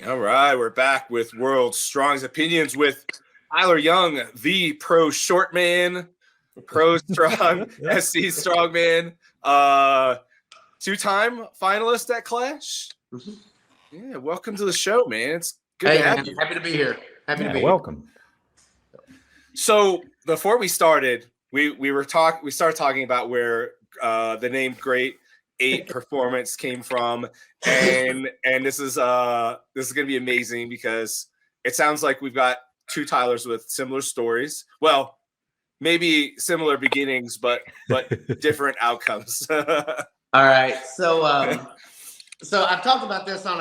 All right, we're back with World's Strongest Opinions with Tyler Young, the ProShortman, Pro Strong, SC Strongman, two-time finalist at Clash. Yeah, welcome to the show, man. It's good to have you. Happy to be here. Happy to be welcome. So before we started, we started talking about where the name Great Ape Performance came from, and this is gonna be amazing because it sounds like we've got two Tylers with similar stories. Well, maybe similar beginnings, but different outcomes. All right, so I've talked about this on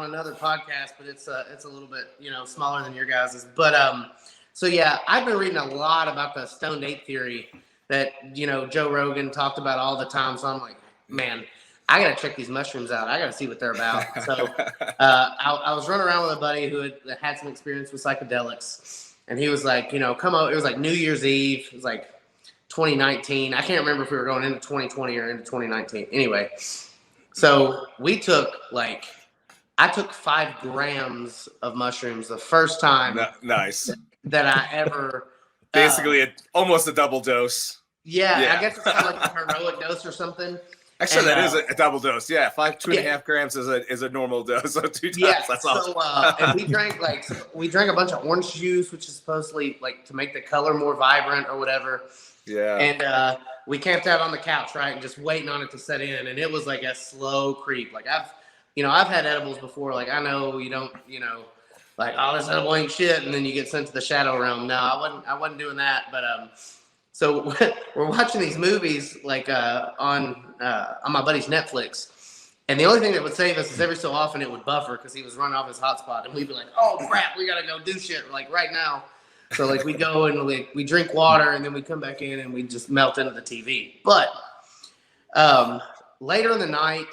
another podcast, but it's a little bit smaller than your guys's. But so yeah, I've been reading a lot about the stoned ape theory that Joe Rogan talked about all the time. So I'm like, man, I gotta check these mushrooms out. I gotta see what they're about. So I was running around with a buddy who had some experience with psychedelics, and he was like, come on. It was like New Year's Eve. It was like 2019. I can't remember if we were going into 2020 or into 2019. Anyway, so I took 5 grams of mushrooms the first time. Nice. That I ever. Basically, almost a double dose. Yeah, I guess it's kind of like a heroic dose or something. Actually, that is a double dose. Yeah, 2.5 grams is a normal dose. So 2 times. Yeah, that's awesome. And we drank a bunch of orange juice, which is supposedly to make the color more vibrant or whatever. Yeah. And we camped out on the couch, right, and just waiting on it to set in, and it was like a slow creep. Like I've had edibles before. Like I know you don't, oh, this edible ain't shit, and then you get sent to the shadow realm. No, I wasn't doing that, but so we're watching these movies on my buddy's Netflix, and the only thing that would save us is every so often it would buffer because he was running off his hotspot, and we'd be like, "Oh crap, we gotta go do shit right now." So we go and we drink water, and then we come back in and we just melt into the TV. But later in the night,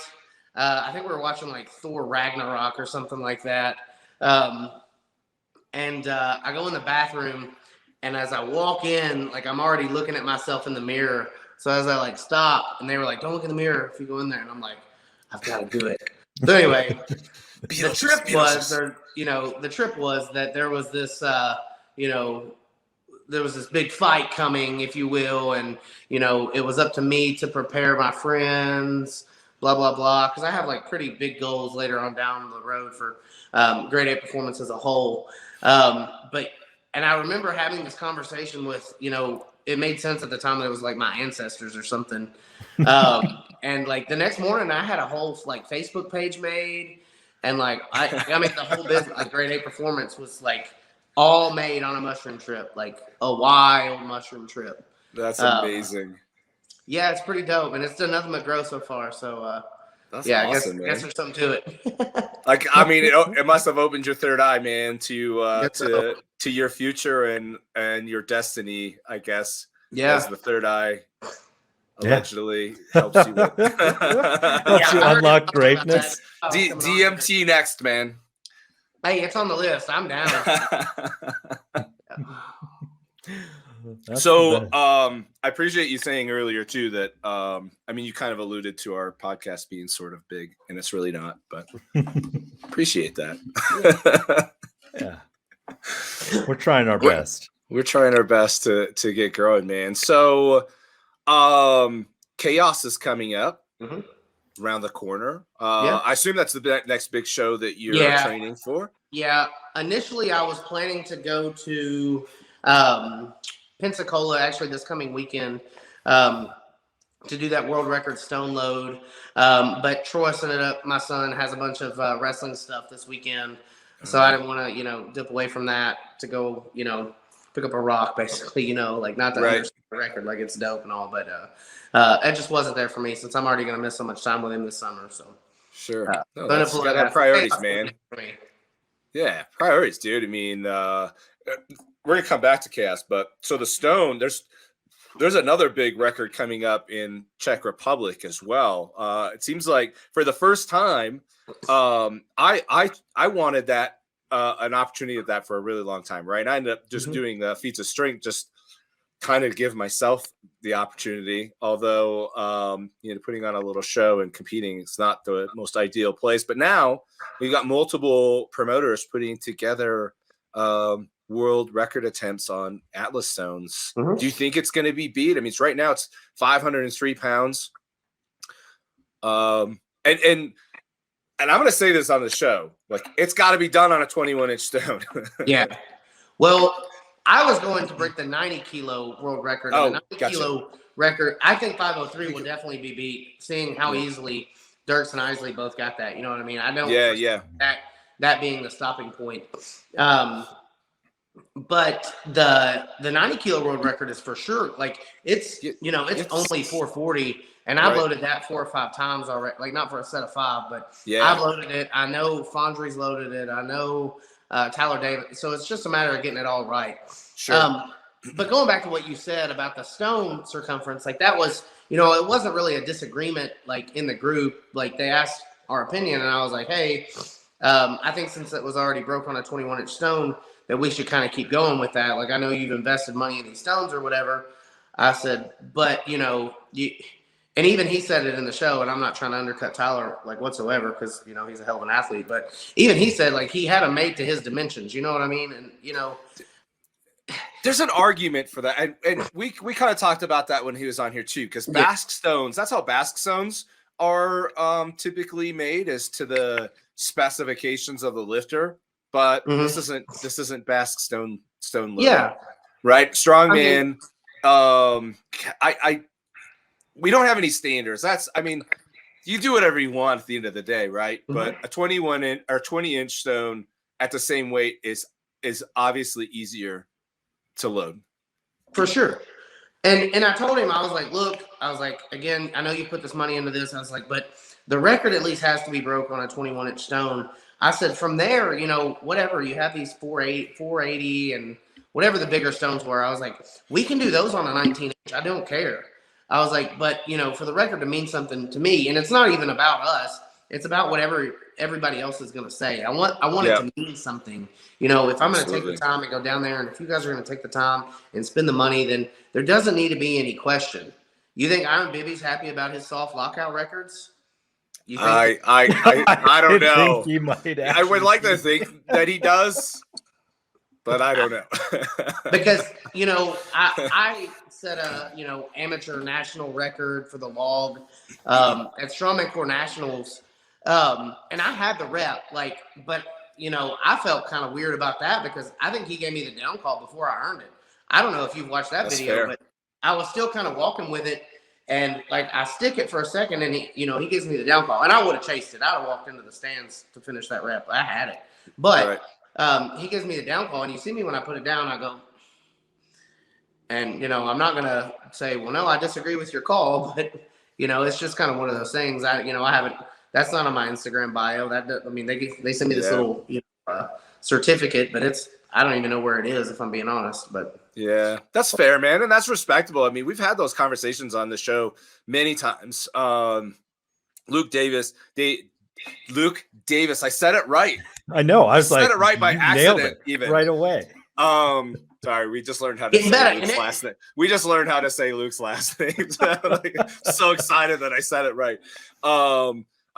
I think we were watching Thor Ragnarok or something like that, and I go in the bathroom. And as I walk in, I'm already looking at myself in the mirror. So as I stop, and they were like, "Don't look in the mirror if you go in there." And I'm like, "I've got to do it." So anyway, the trip was that there was this, there was this big fight coming, if you will, and it was up to me to prepare my friends, blah blah blah, because I have pretty big goals later on down the road for Great Ape Performance as a whole, And I remember having this conversation with, it made sense at the time that it was my ancestors or something. And the next morning I had a whole Facebook page made. And the whole business, Great Ape Performance was all made on a mushroom trip, a wild mushroom trip. That's amazing. Yeah, it's pretty dope. And it's done nothing but grow so far. So, that's yeah, awesome, I guess there's something to it. It must have opened your third eye, man, to your future and your destiny, I guess. Yeah. As the third eye allegedly helps you with. Helps you unlock greatness. DMT next, man. Hey, it's on the list. I'm down. So I appreciate you saying earlier too that you kind of alluded to our podcast being sort of big, and it's really not, but appreciate that. Yeah. We're trying our best. We're trying our best to get growing, man. So Kaos is coming up around the corner. I assume that's the next big show that you're training for. Yeah. Initially I was planning to go to Pensacola actually this coming weekend to do that world record stone load. But Troy my son has a bunch of wrestling stuff this weekend. So I didn't want to, dip away from that to go, pick up a rock basically, not that right. Record, it's dope and all, but it just wasn't there for me since I'm already going to miss so much time with him this summer. So sure. Gotta have priorities, man. Yeah. Priorities, dude. We're going to come back to Chaos, but so the Stone, there's another big record coming up in Czech Republic as well. It seems like for the first time, I wanted that an opportunity of that for a really long time, right? And I ended up just doing the feats of strength just kind of give myself the opportunity, although putting on a little show and competing is not the most ideal place. But now we've got multiple promoters putting together world record attempts on Atlas stones. Do you think it's going to be beat? I mean, right now it's 503 pounds. And I'm going to say this on the show, like, it's got to be done on a 21-inch stone. Yeah. Well, I was going to break the 90-kilo world record. Oh, the 90-kilo record, I think 503 will definitely be beat, seeing how easily Dirks and Isley both got that. You know what I mean? I don't that being the stopping point. But the 90-kilo world record is for sure, like, it's only 440, and I've loaded that 4 or 5 times already. Like, not for a set of 5, but I've loaded it. I know Fondry's loaded it. I know Tyler Davis. So it's just a matter of getting it all right. Sure. But going back to what you said about the stone circumference, like, that was, it wasn't really a disagreement, like, in the group. Like, they asked our opinion, and I was like, hey, I think since it was already broke on a 21-inch stone, that we should kind of keep going with that. Like, I know you've invested money in these stones or whatever. I said, but, and even he said it in the show, and I'm not trying to undercut Tyler, like, whatsoever, because, he's a hell of an athlete. But even he said, like, he had them made to his dimensions. You know what I mean? And, there's an argument for that. And we kind of talked about that when he was on here too, because Basque stones, that's how Basque stones are typically made, is to the specifications of the lifter. But this isn't Basque stone loading. Yeah. Right. Strongman. We don't have any standards. You do whatever you want at the end of the day, right? But a 21-inch or 20-inch stone at the same weight is obviously easier to load. For sure. And I told him, I was like, look, again, I know you put this money into this. I was like, but the record at least has to be broke on a 21-inch stone. I said, from there, whatever, you have these 480 and whatever the bigger stones were. I was like, we can do those on a 19-inch. I don't care. I was like, but, for the record to mean something to me, and it's not even about us. It's about whatever everybody else is going to say. I want it to mean something. If I'm going to take the time and go down there, and if you guys are going to take the time and spend the money, then there doesn't need to be any question. You think Iron Bibby's happy about his soft lockout records? You think I don't know. Think he might I would like to think that he does, but I don't know. Because, I set a, amateur national record for the log at Strongman Corps Nationals. And I had the rep, but, I felt kind of weird about that because I think he gave me the down call before I earned it. I don't know if you've watched that video, but I was still kind of walking with it. And, I stick it for a second, and he gives me the down call. And I would have chased it. I would have walked into the stands to finish that rep. I had it. But he gives me the down call, and you see me when I put it down, I go, and, I'm not going to say, well, no, I disagree with your call. But, it's just kind of one of those things. I haven't – that's not on my Instagram bio. They send me this little certificate, but I don't even know where it is, if I'm being honest. But yeah, that's fair, man, and that's respectable. I mean, we've had those conversations on the show many times. Luke Davis. I said it right. I know. I said it right by accident, even right away. Sorry, we just learned how to say Luke's last name. We just learned how to say Luke's last name. So excited that I said it right.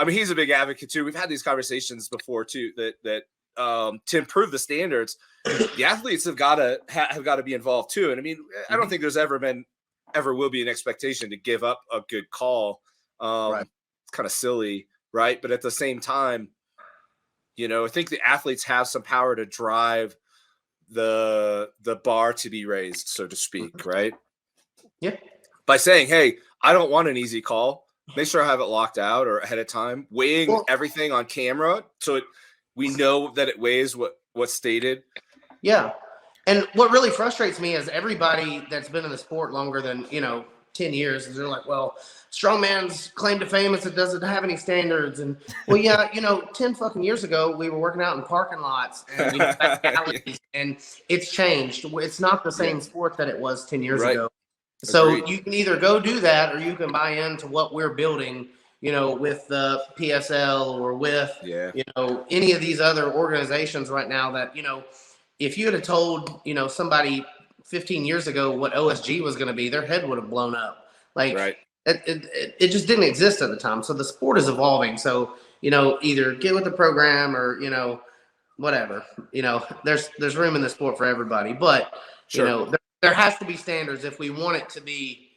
He's a big advocate too. We've had these conversations before too. That to improve the standards, the athletes have got to be involved too. And I don't think there's ever will be an expectation to give up a good call. It's kind of silly, right? But at the same time, I think the athletes have some power to drive the bar to be raised, so to speak, right? Yeah. By saying, hey, I don't want an easy call. Make sure I have it locked out or ahead of time, weighing everything on camera so we know that it weighs what's stated. Yeah. And what really frustrates me is everybody that's been in the sport longer than, 10 years, they're like, well, strongman's claim to fame is it doesn't have any standards. And, well, yeah, 10 fucking years ago, we were working out in parking lots and, back alleys, and it's changed. It's not the same sport that it was 10 years ago. So you can either go do that or you can buy into what we're building, with the PSL or with, any of these other organizations right now that, if you had told, somebody 15 years ago what OSG was going to be, their head would have blown up. Like Right. it just didn't exist at the time. So the sport is evolving. So, either get with the program or, whatever, there's room in the sport for everybody, but Sure. there has to be standards if we want it to be,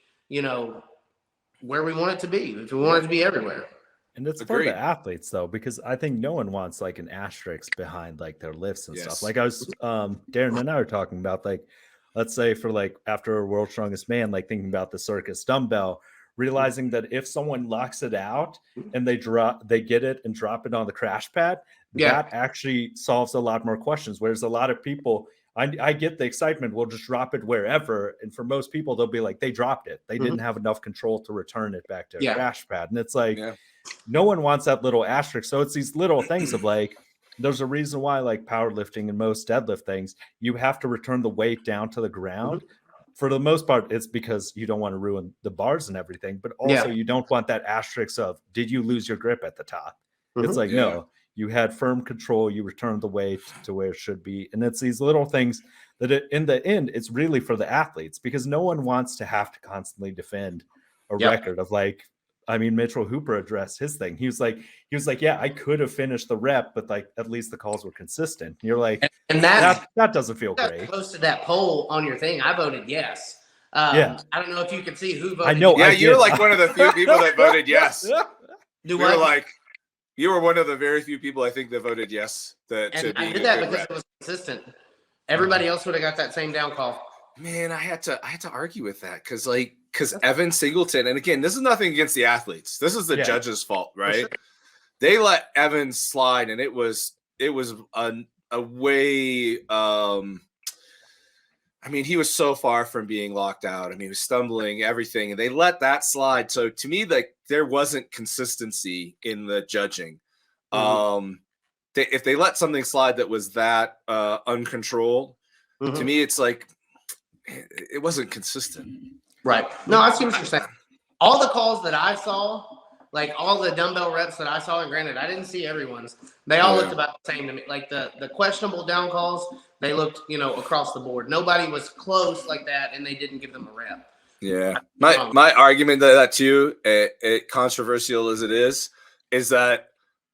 where we want it to be, if we want it to be everywhere. And it's for the athletes though, because I think no one wants like an asterisk behind like their lifts and stuff. Like I was, Darren and I were talking about, like, let's say for like after World's Strongest Man, like thinking about the circus dumbbell, realizing that if someone locks it out and they get it and drop it on the crash pad, that actually solves a lot more questions. Whereas a lot of people, I get the excitement, we'll just drop it wherever. And for most people, they'll be like, they dropped it. They didn't have enough control to return it back to a crash pad. And it's like, no one wants that little asterisk. So it's these little things of like, there's a reason why like powerlifting and most deadlift things, you have to return the weight down to the ground. For the most part, it's because you don't want to ruin the bars and everything, but also you don't want that asterisk of, did you lose your grip at the top? It's like, no, you had firm control. You returned the weight to where it should be. And it's these little things that in the end, it's really for the athletes, because no one wants to have to constantly defend a record of like, I mean, Mitchell Hooper addressed his thing. He was like, yeah, I could have finished the rep, but like at least the calls were consistent. And you're like, and that doesn't feel great. Posted that poll on your thing. I voted yes. I don't know if you can see who voted. I know. Yeah, you're like one of the few people that voted yes. You were one of the very few people I think that voted yes. I did that because it was consistent. Everybody else would have got that same down call. Man, I had to argue with that because Evan Singleton, and again, this is nothing against the athletes. This is the judges' fault, right? Sure. They let Evan slide, and it was a way. I mean, he was so far from being locked out. I mean, he was stumbling, everything, and they let that slide. So to me, like, there wasn't consistency in the judging. If they let something slide that was that uncontrolled, to me, it's like it wasn't consistent. Right. No, I see what you're saying. All the calls that I saw, like all the dumbbell reps that I saw, and granted, I didn't see everyone's, they all looked about the same to me. Like the questionable down calls, they looked, across the board. Nobody was close like that, and they didn't give them a rep. Yeah. My argument to that too, controversial as it is that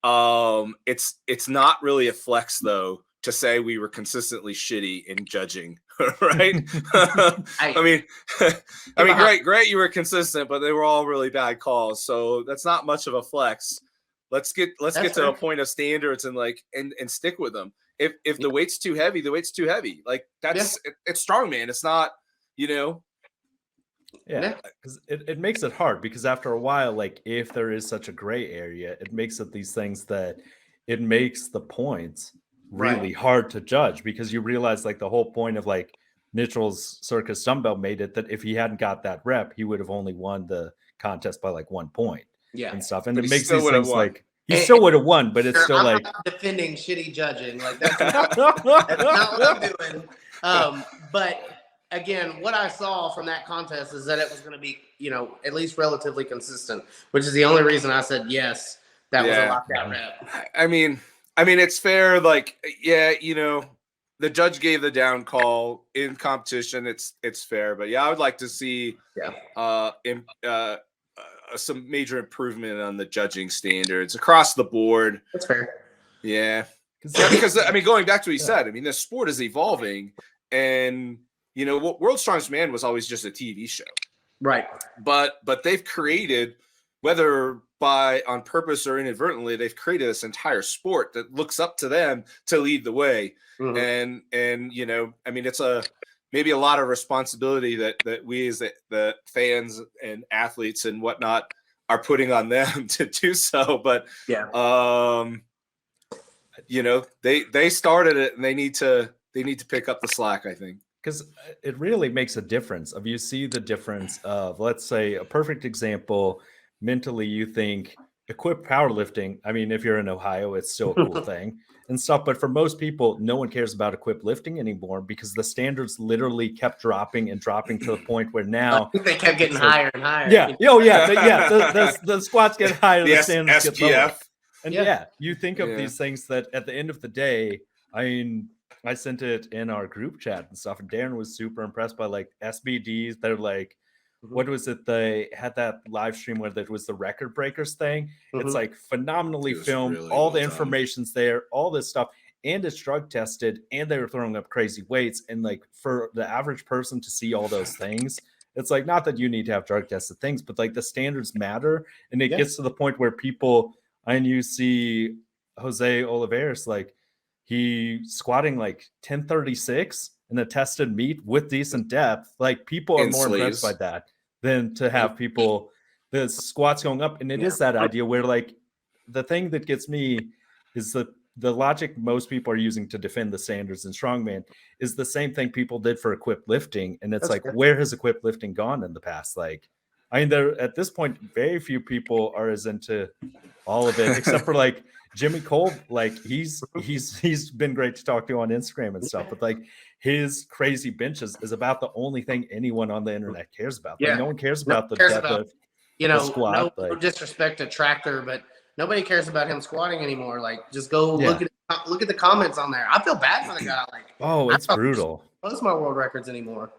it's not really a flex though to say we were consistently shitty in judging. Right. I mean, great. You were consistent, but they were all really bad calls. So that's not much of a flex. Let's get to a point of standards and stick with them. If the weight's too heavy, the weight's too heavy. Like it's strongman. It's not, Yeah, because it makes it hard, because after a while, like if there is such a gray area, it makes it these things that it makes the points really hard to judge, because you realize like the whole point of like Mitchell's circus dumbbell made it that if he hadn't got that rep, he would have only won the contest by like 1 point and stuff. And it makes these things like he still would have won, but it's still like not defending shitty judging. Like that's not what I'm doing. But again, what I saw from that contest is that it was going to be, at least relatively consistent, which is the only reason I said yes. That was a lockdown rep. I mean, it's fair. Like, the judge gave the down call in competition. It's fair, but I would like to see some major improvement on the judging standards across the board. That's fair. Yeah, because I mean, going back to what he said, I mean, the sport is evolving, and World's Strongest Man was always just a TV show, right? But they've created, whether on purpose or inadvertently, they've created this entire sport that looks up to them to lead the way. And I mean, it's maybe a lot of responsibility that we as the fans and athletes and whatnot are putting on them to do so. But they started it, and they need to pick up the slack, I think. Because it really makes a difference. If you see the difference of, let's say, a perfect example, mentally you think equipped powerlifting. I mean, if you're in Ohio, it's still a cool thing and stuff. But for most people, no one cares about equipped lifting anymore, because the standards literally kept dropping and dropping to the point where now they kept getting higher and higher. Yeah. The squats get higher, the standards get lower. And you think of these things that at the end of the day, I mean, I sent it in our group chat and stuff, and Darren was super impressed by like SBDs. They're like, what was it? They had that live stream where there was the record breakers thing. It's like phenomenally filmed. Really all well the done. information's there, all this stuff, and it's drug tested, and they were throwing up crazy weights. And like for the average person to see all those things, it's like not that you need to have drug tested things, but like the standards matter, and it gets to the point where people, and you see Jose Oliveras, like he squatting like 1036 in a tested meet with decent depth. Like people are In more impressed by sleeves. that than to have people the squats going up. And it is that idea where like the thing that gets me is the logic most people are using to defend the standards in strongman is the same thing people did for equipped lifting. And it's where has equipped lifting gone in the past? Like, I mean, there at this point, very few people are as into all of it, except for like Jimmy Cole. Like he's been great to talk to on Instagram and stuff, but like his crazy benches is about the only thing anyone on the internet cares about. Like, no one cares about the depth of squat. No disrespect to Tractor, but nobody cares about him squatting anymore. Like, just go look at the comments on there. I feel bad for the guy. Like, it's brutal. Post my world records anymore.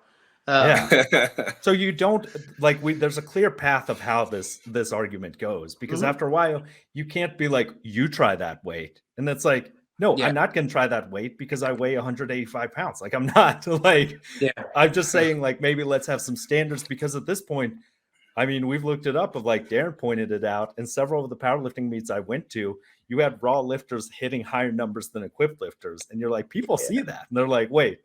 So you don't like there's a clear path of how this argument goes, because after a while you can't be like, you try that weight, and it's like, no, I'm not gonna try that weight because I weigh 185 pounds. Like, I'm not like, I'm just saying, like, maybe let's have some standards, because at this point, I mean, we've looked it up, of like Darren pointed it out, and several of the powerlifting meets I went to, you had raw lifters hitting higher numbers than equipped lifters, and you're like, people see that and they're like, wait,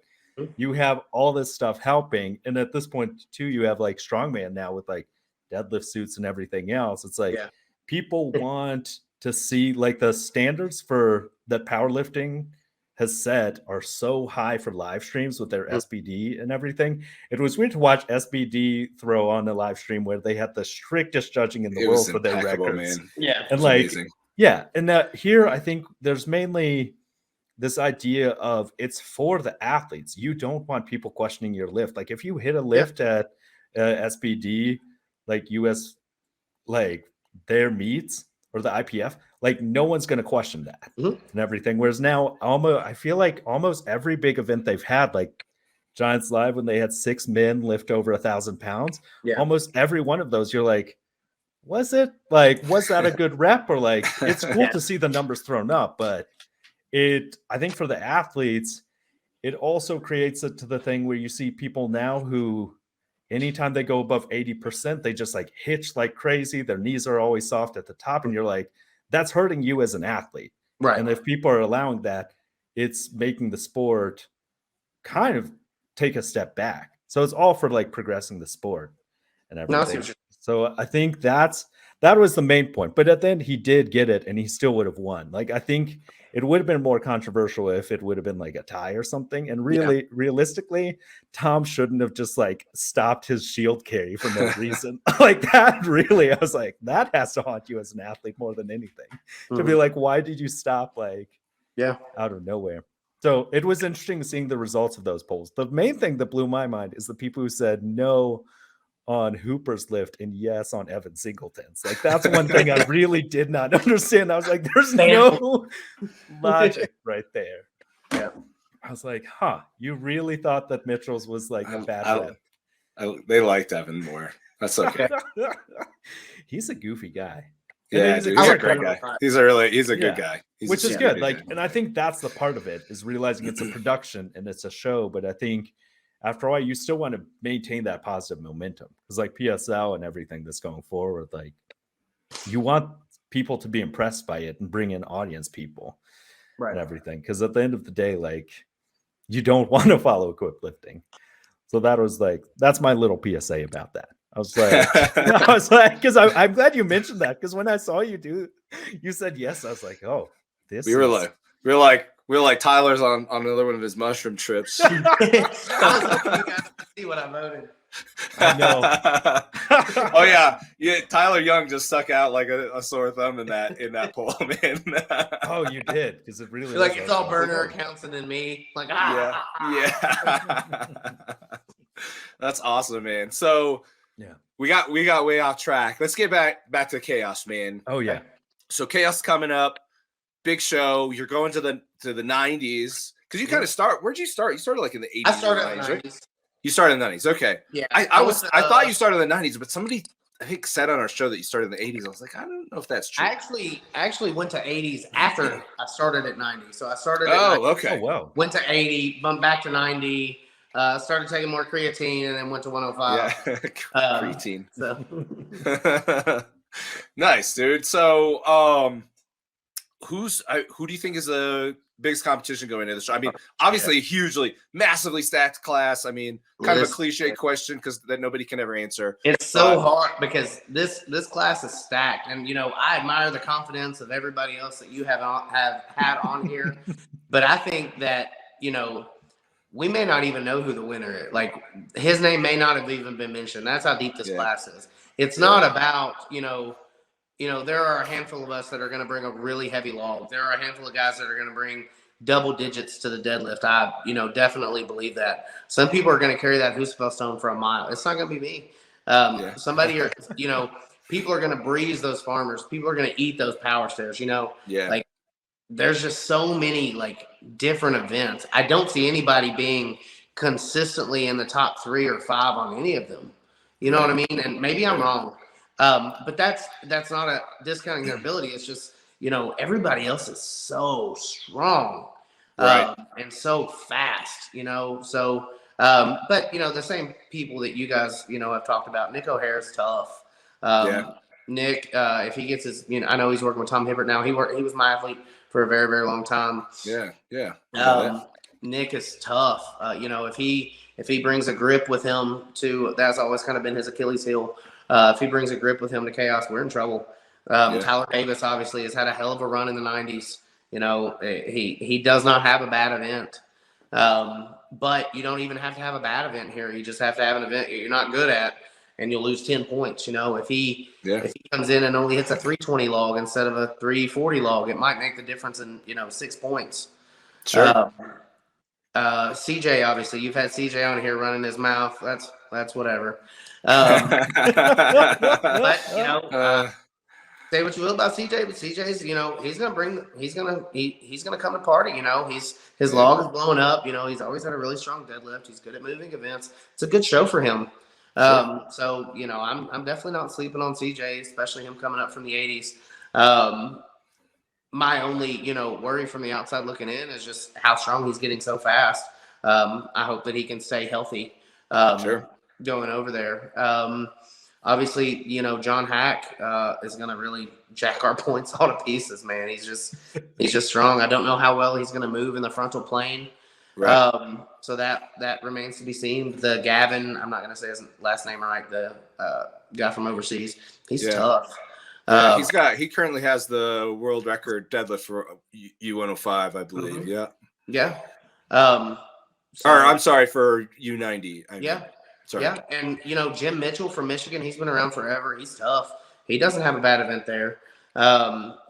you have all this stuff helping. And at this point too, you have like strongman now with like deadlift suits and everything else. It's like people want to see like the standards for that powerlifting has set are so high for live streams with their SBD and everything. It was weird to watch SBD throw on a live stream where they had the strictest judging in the world for their records. Man. Yeah. And like, amazing. And here I think there's mainly this idea of it's for the athletes. You don't want people questioning your lift. Like if you hit a lift at SBD, like US, like their meets or the IPF, like no one's going to question that and everything. Whereas now I feel like almost every big event they've had, like Giants Live, when they had 6 men lift over 1,000 pounds, almost every one of those, you're like, was that a good rep? Or like, it's cool to see the numbers thrown up, but I think for the athletes, it also creates it to the thing where you see people now who, anytime they go above 80%, they just like hitch like crazy. Their knees are always soft at the top. And you're like, that's hurting you as an athlete. Right. And if people are allowing that, it's making the sport kind of take a step back. So it's all for like progressing the sport and everything. So I think that was the main point. But at the end, he did get it, and he still would have won. Like, I think it would have been more controversial if it would have been like a tie or something. And really, realistically, Tom shouldn't have just like stopped his shield carry for no reason. Like that, really, I was like, that has to haunt you as an athlete more than anything. To be like, why did you stop? Like, out of nowhere. So it was interesting seeing the results of those polls. The main thing that blew my mind is the people who said no on Hooper's lift and yes on Evan Singleton's. Like, that's one thing I really did not understand. I was like, there's no logic right there. Yeah. I was like, you really thought that Mitchell's was like a bad lift? They liked Evan more. That's okay. He's a goofy guy. Yeah, he's a great guy. He's a good guy. Which is good. Like, and I think that's the part of it, is realizing it's a production and it's a show. But I think after a while, you still want to maintain that positive momentum, because like PSL and everything that's going forward, like you want people to be impressed by it and bring in audience people and everything. Because at the end of the day, like you don't want to follow equipped lifting. So that was like, that's my little PSA about that. I was like, because I'm glad you mentioned that, because when I saw you said yes, I was like, oh, this. We were like Tyler's on another one of his mushroom trips. I was hoping you guys could see what I voted. I know. Oh yeah. Tyler Young just stuck out like a sore thumb in that poll, man. Oh, you did, because it really like it's all burner accounts and then me. Like yeah. That's awesome, man. So we got way off track. Let's get back to Chaos, man. Oh yeah. So Chaos coming up, big show. You're going to the 90s. Because you kind of start. Where'd you start? You started like in the 80s. I started in the 90s, 90s. right? You started in the 90s. Okay. Yeah. I thought you started in the 90s, but somebody I think said on our show that you started in the 80s. I was like, I don't know if that's true. I actually went to 80s after I started at 90. So I started at 90, okay. Oh, wow. went to 80, bumped back to 90, started taking more creatine, and then went to 105. Yeah. Creatine. So Nice, dude. So who do you think is the biggest competition going into the show? I mean, obviously, hugely, massively stacked class. I mean, kind of a cliche question because that nobody can ever answer. It's so hard because this class is stacked, and I admire the confidence of everybody else that you have had on here, but I think that we may not even know who the winner is. Like his name may not have even been mentioned. That's how deep this class is. It's not about there are a handful of us that are going to bring a really heavy log. There are a handful of guys that are going to bring double digits to the deadlift. I, definitely believe that. Some people are going to carry that Husafel stone for a mile. It's not going to be me. Somebody, people are going to breeze those farmers. People are going to eat those power stairs. Like there's just so many like different events. I don't see anybody being consistently in the top 3 or 5 on any of them. You know what I mean? And maybe I'm wrong. But that's not a discounting their ability. It's just, everybody else is so strong, and so fast, so, but the same people that you guys, have talked about. Nick O'Hare's tough. Nick, if he gets his, I know he's working with Tom Hibbert now. He was my athlete for a very, very long time. Nick is tough. If he brings a grip with him that's always kind of been his Achilles heel. If he brings a grip with him to Chaos, we're in trouble. Tyler Davis obviously has had a hell of a run in the 90s. He does not have a bad event. But you don't even have to have a bad event here. You just have to have an event you're not good at, and you'll lose 10 points. If he comes in and only hits a 320 log instead of a 340 log, it might make the difference in 6 points. Sure. CJ, obviously, you've had CJ on here running his mouth. That's whatever. But say what you will about CJ, but CJ's he's gonna come to party. His log is blowing up. He's always had a really strong deadlift. He's good at moving events. It's a good show for him. So I'm definitely not sleeping on CJ, especially him coming up from the 80s. My only worry from the outside looking in is just how strong he's getting so fast. I hope that he can stay healthy. Going over there. Obviously, John Hack is going to really jack our points all to pieces, man. He's just strong. I don't know how well he's going to move in the frontal plane. Right. So that remains to be seen. The Gavin, I'm not going to say his last name right, the guy from overseas, he's tough. He currently has the world record deadlift for U105, I believe. Mm-hmm. Yeah. I'm sorry, for U90. Sorry. Yeah, and Jim Mitchell from Michigan, he's been around forever. He's tough. He doesn't have a bad event there.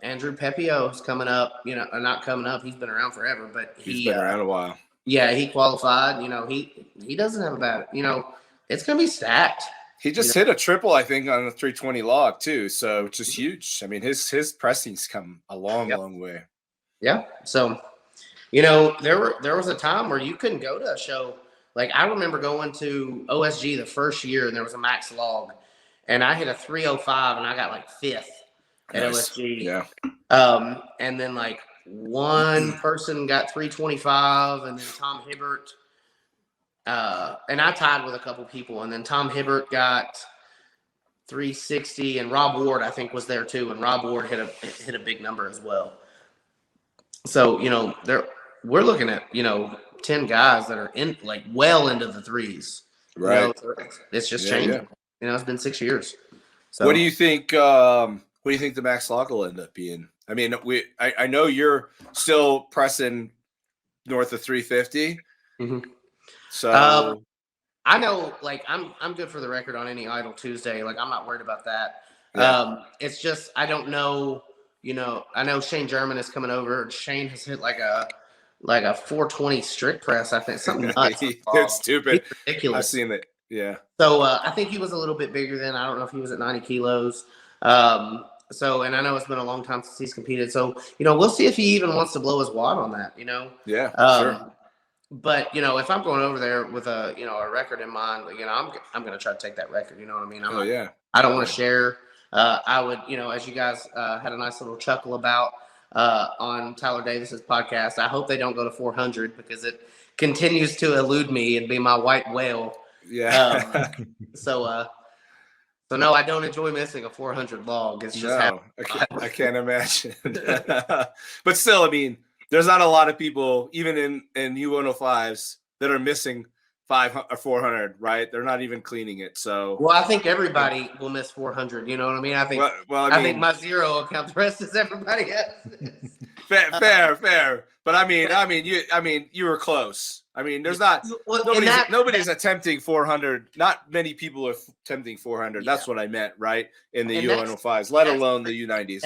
Andrew Pepio is coming up. Not coming up. He's been around forever, but he's been around a while. Yeah, he qualified. He doesn't have a bad. It's gonna be stacked. He just hit a triple, I think, on the 320 log too. So just huge. I mean, his pressing's come a long way. Yeah. So, there was a time where you couldn't go to a show. Like I remember going to OSG the first year, and there was a max log, and I hit a 305, and I got like 5th at OSG. Yeah. And then like one person got 325, and then Tom Hibbert. And I tied with a couple people, and then Tom Hibbert got 360, and Rob Ward I think was there too, and Rob Ward hit a big number as well. So we're looking at 10 guys that are in like well into the threes. Right. It's just changing. It's been 6 years. So what do you think? What do you think the max log will end up being? I mean, I know you're still pressing north of 350. Mm-hmm. So I know, like I'm good for the record on any Idle Tuesday. Like I'm not worried about that. It's just I don't know. I know Shane German is coming over. Shane has hit like a 420 strict press. I think something nuts. It's stupid. It's ridiculous. I've seen it. Yeah. So I think he was a little bit bigger than. I don't know if he was at 90 kilos. So, and I know it's been a long time since he's competed. So, we'll see if he even wants to blow his wad on that. Yeah. Sure. But if I'm going over there with a a record in mind, I'm going to try to take that record. You know what I mean? I don't want to share. I would, as you guys had a nice little chuckle about on Tyler Davis's podcast. I hope they don't go to 400 because it continues to elude me and be my white whale. Yeah. So no, I don't enjoy missing a 400 log. It's just I can't imagine. But still, I mean, there's not a lot of people, even in U105s, that are missing 500 or 400, right? They're not even cleaning it. So, well, I think everybody will miss 400. You know what I mean? I think. I think my zero will count. The rest is everybody else. Fair. But I mean, you were close. I mean, there's not nobody's attempting 400. Not many people are attempting 400. That's what I meant, right? In the U105s, let alone the U90s.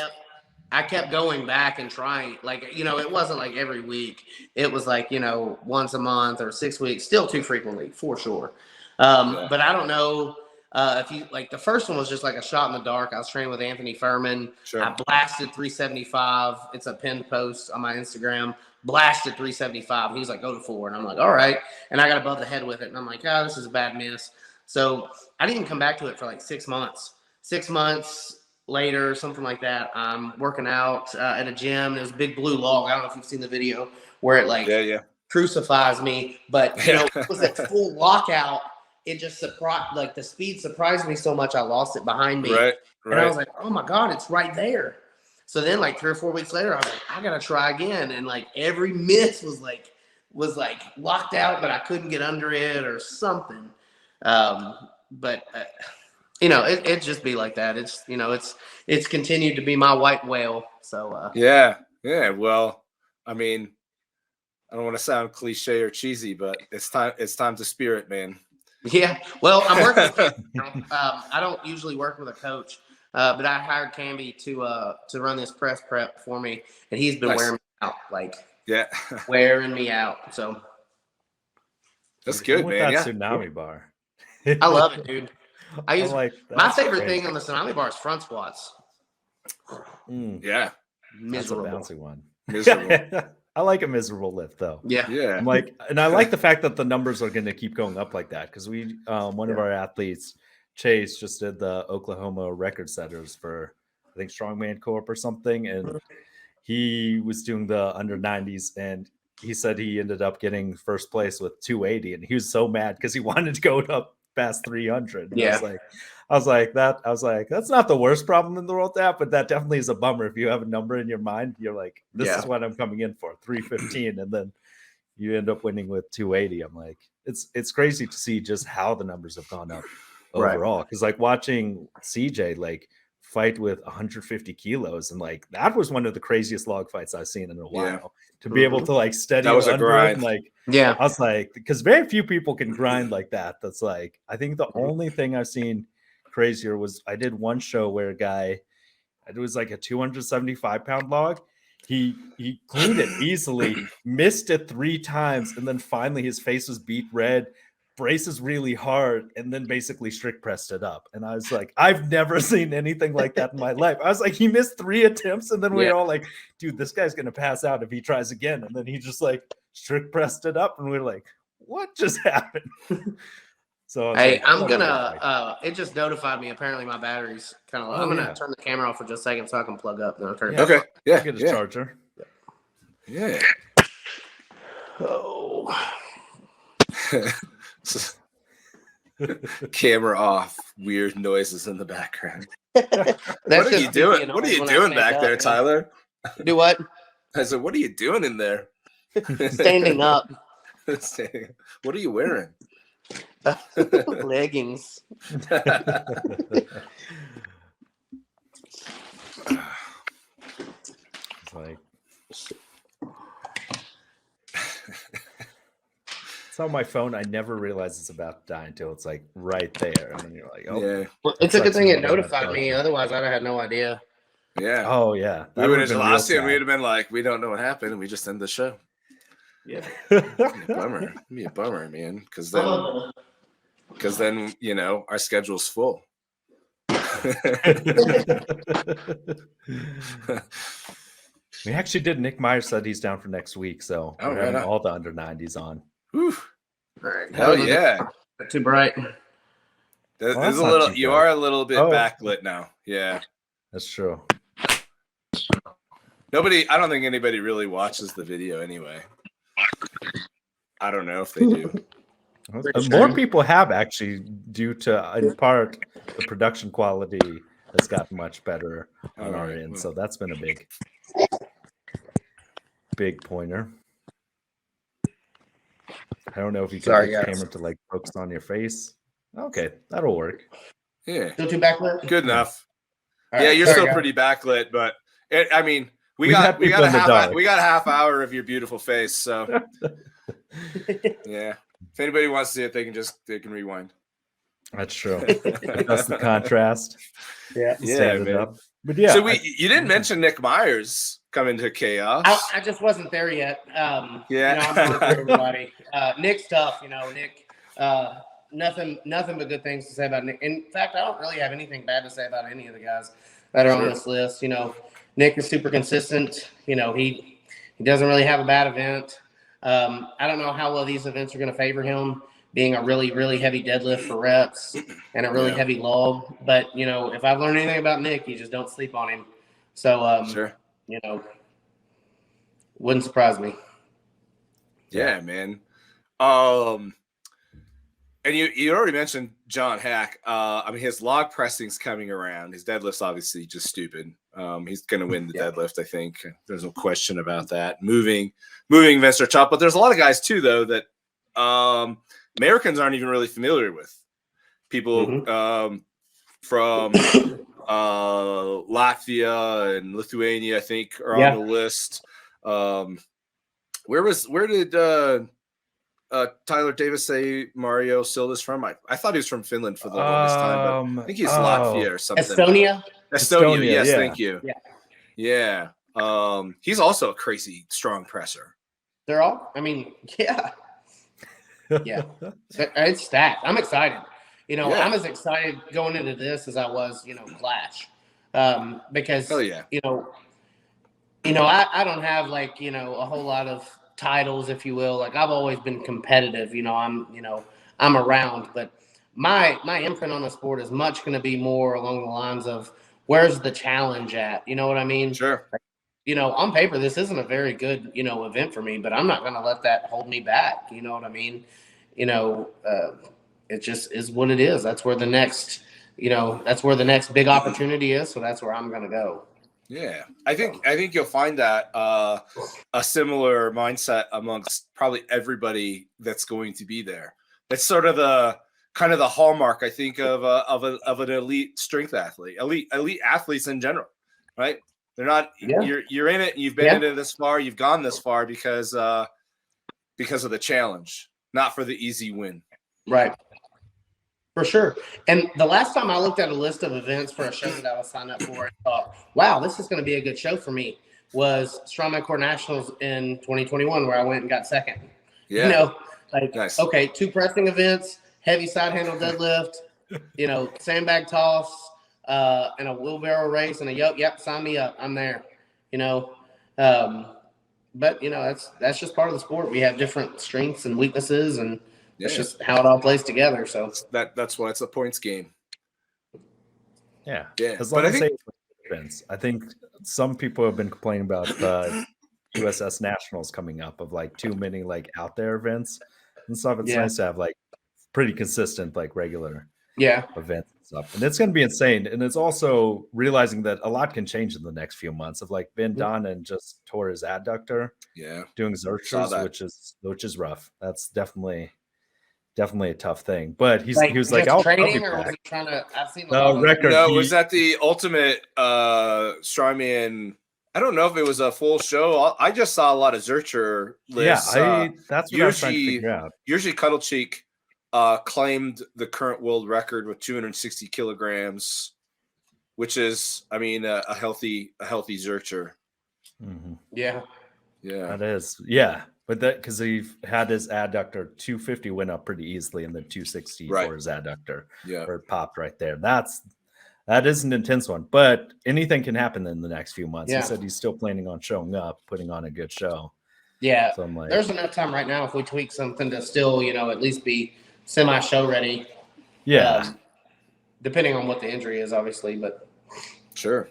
I kept going back and trying, it wasn't like every week. It was like, once a month or 6 weeks, still too frequently, for sure. But I don't know if you, the first one was just like a shot in the dark. I was training with Anthony Furman. Sure. I blasted 375. It's a pinned post on my Instagram. Blasted 375. He's like, go to 4. And I'm like, all right. And I got above the head with it. And I'm like, oh, this is a bad miss. So I didn't come back to it for like 6 months. 6 months later, something like that. I'm working out at a gym. There's a big blue log. I don't know if you've seen the video where it crucifies me. But it was a full lockout. It just surprised, the speed surprised me so much. I lost it behind me. Right. And I was like, oh my God, it's right there. So then 3 or 4 weeks later, I was like, I gotta try again. And every miss was locked out, but I couldn't get under it or something. It just be like that. It's it's continued to be my white whale. So yeah. Well, I mean, I don't want to sound cliche or cheesy, but it's time to spirit, man. Yeah. Well, I'm working. I don't usually work with a coach, but I hired Camby to run this press prep for me, and he's been wearing me out, wearing me out. So that's good, man. That tsunami bar. I love it, dude. I use my favorite thing on the tsunami bar is front squats. Yeah, miserable. That's a bouncy one. Miserable. I like a miserable lift though. Yeah. I'm and I like the fact that the numbers are going to keep going up like that because we, one of our athletes, Chase, just did the Oklahoma record setters for I think Strongman Corp or something, and he was doing the under 90s, and he said he ended up getting first place with 280, and he was so mad because he wanted to go up past 300. Yeah. I was like, that's not the worst problem in the world to have, but that definitely is a bummer. If you have a number in your mind, you're like, this is what I'm coming in for, 315, and then you end up winning with 280. I'm like, it's crazy to see just how the numbers have gone up overall. Because watching CJ fight with 150 kilos, and that was one of the craziest log fights I've seen in a while. To be able to steady, that was a grind. I was like, because very few people can grind like that. That's I think the only thing I've seen crazier was I did one show where a guy, it was a 275-pound log. He cleaned it easily, missed it 3 times, and then finally his face was beat red, braces really hard, and then basically strict pressed it up. And I was like, I've never seen anything like that in my life. I was like, he missed 3 attempts, and then we were all like, dude, this guy's gonna pass out if he tries again. And then he just strict pressed it up, and we were like, what just happened? So hey, I'm gonna it just notified me. Apparently my battery's kind of low. I'm gonna turn the camera off for just a second so I can plug up. Then I'll turn it Okay. Yeah. Get a charger. Yeah. Oh. Camera off. Weird noises in the background. What are you doing? What are you doing back there, Tyler? Do what? I said, what are you doing in there? Standing up. What are you wearing? Leggings. It's on my phone. I never realize it's about to die until it's right there, and then you're like, oh, yeah. Well, it's a good thing it notified me. Otherwise, I'd have had no idea. Yeah. Oh yeah. We would have lost you, and we'd have been like, we don't know what happened, and we just end the show. Yeah. It'd be a bummer, man. Because then our schedule's full. We actually did. Nick Meyer said he's down for next week, so we're having all the under 90s on. Whew. All right. Hell yeah. Too bright. There's Well, that's a not little. too You bad. are a little bit Oh. backlit now. Yeah. That's true. I don't think anybody really watches the video anyway. I don't know if they do. More people have actually, due to in part the production quality has gotten much better on our Alright, end. well. So that's been a big pointer. I don't know if you can get the camera to like focus on your face. Okay, that'll work. Yeah. Still too backlit? Good enough. All Yeah, right, you're sorry, still guys. pretty backlit, but I mean, we We've got had people in the dark. a half hour of your beautiful face. So yeah, if anybody wants to see it, they can rewind. That's true. That's the contrast. Yeah. Stand it man. up. But yeah, So you didn't mention Nick Myers coming to Chaos. I just wasn't there yet. Yeah. You know, I'm rooting for everybody. Nick's tough. You know, Nick. Nothing but good things to say about Nick. In fact, I don't really have anything bad to say about any of the guys that are on this list. You know, Nick is super consistent. You know, he doesn't really have a bad event. I don't know how well these events are going to favor him, being a really, really heavy deadlift for reps and a really heavy log. But, you know, if I've learned anything about Nick, you just don't sleep on him. So, you know, wouldn't surprise me. Yeah, man. And you already mentioned John Hack. I mean, his log pressing's coming around. His deadlift's obviously just stupid. He's going to win the deadlift, I think. There's no question about that. Moving Mr. Chop. But there's a lot of guys, too, though, that Americans aren't even really familiar with. People from Latvia and Lithuania, I think, are on the list. Where did Tyler Davis say Mario Silva's from? I thought he was from Finland for the longest time, but I think he's Latvia or something. Estonia, yes, yeah. Thank you. Yeah. He's also a crazy strong presser. They're all, I mean, yeah. It's stacked. I'm excited. You know, I'm as excited going into this as I was, you know, Clash. Because, you know, I don't have like, you know, a whole lot of titles, if you will. Like I've always been competitive, you know, I'm around, but my imprint on the sport is much going to be more along the lines of where's the challenge at? You know what I mean? Sure. You know, on paper, this isn't a very good, you know, event for me, but I'm not going to let that hold me back. You know what I mean? You know, it just is what it is. That's where the next, you know, that's where the next big opportunity is. So that's where I'm going to go. Yeah, I think you'll find that a similar mindset amongst probably everybody that's going to be there. That's sort of the kind of the hallmark, I think, of an elite strength athlete, elite athletes in general, right? They're not you're in it, and you've been in it this far, you've gone this far because of the challenge, not for the easy win. Right. For sure. And the last time I looked at a list of events for a show that I was signed up for, I thought, wow, this is going to be a good show for me, was Strongman Core Nationals in 2021, where I went and got second. Yeah. You know, like, nice. Okay, 2 pressing events, heavy side handle deadlift, you know, sandbag toss, and a wheelbarrow race, and yep, sign me up. I'm there, you know. But, you know, that's just part of the sport. We have different strengths and weaknesses, and that's just how it all plays together. So that's why it's a points game. Yeah. Yeah. As long as I think some people have been complaining about USS Nationals coming up of like too many like out there events and stuff. It's nice to have like pretty consistent, like regular events and stuff. And it's going to be insane. And it's also realizing that a lot can change in the next few months of like Ben Donnan just tore his adductor. Yeah. Doing Zerchers, which is rough. That's definitely a tough thing, but he was like, I'll training, I'll or was he trying to? I've seen a record. No, was that the ultimate strongman? I don't know if it was a full show. I just saw a lot of Zercher lists. That's what I was trying to figure out. Usually, Cuddle Cheek claimed the current world record with 260 kilograms, which is, I mean, a healthy Zercher. Mm-hmm. Yeah, that is, yeah. But that because he had his adductor 250 went up pretty easily, and then 260 for his adductor, where it popped right there. That is an intense one, but anything can happen in the next few months. He said he's still planning on showing up, putting on a good show. Yeah, So I'm like, there's enough time right now if we tweak something to still, at least be semi-show ready. yeah, Depending on what the injury is, obviously, but Sure,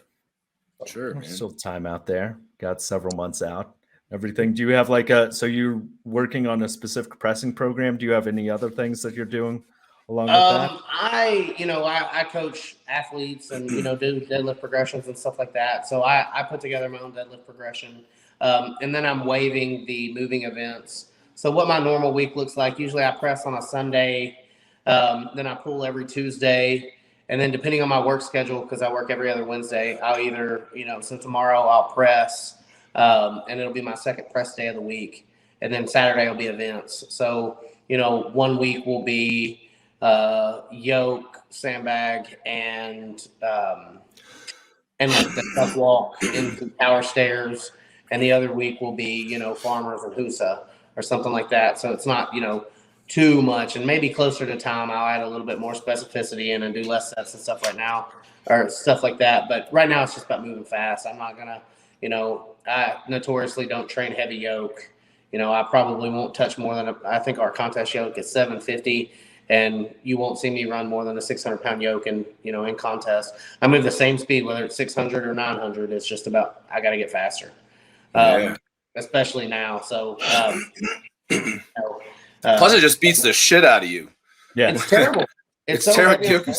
man. still time out there. Got several months out. Everything. Do you have so you're working on a specific pressing program? Do you have any other things that you're doing along with that? I coach athletes and do deadlift progressions and stuff like that. So I put together my own deadlift progression, and then I'm waiving the moving events. So what my normal week looks like, usually I press on a Sunday, then I pull every Tuesday, and then depending on my work schedule, because I work every other Wednesday, I'll either so tomorrow I'll press, and it'll be my second press day of the week, and then Saturday will be events. So 1 week will be yoke, sandbag, and like the tough walk into power stairs, and the other week will be farmers and husa or something like that. So it's not too much, and maybe closer to time I'll add a little bit more specificity in and do less sets and stuff right now or stuff like that. But right now it's just about moving fast. I'm not gonna I notoriously don't train heavy yoke. I probably won't touch more than I think our contest yoke is 750. And you won't see me run more than a 600-pound yoke in contest. I move the same speed, whether it's 600 or 900. It's just about I got to get faster, especially now. So, plus it just beats the shit out of you. Yeah, it's terrible. It's so terrible.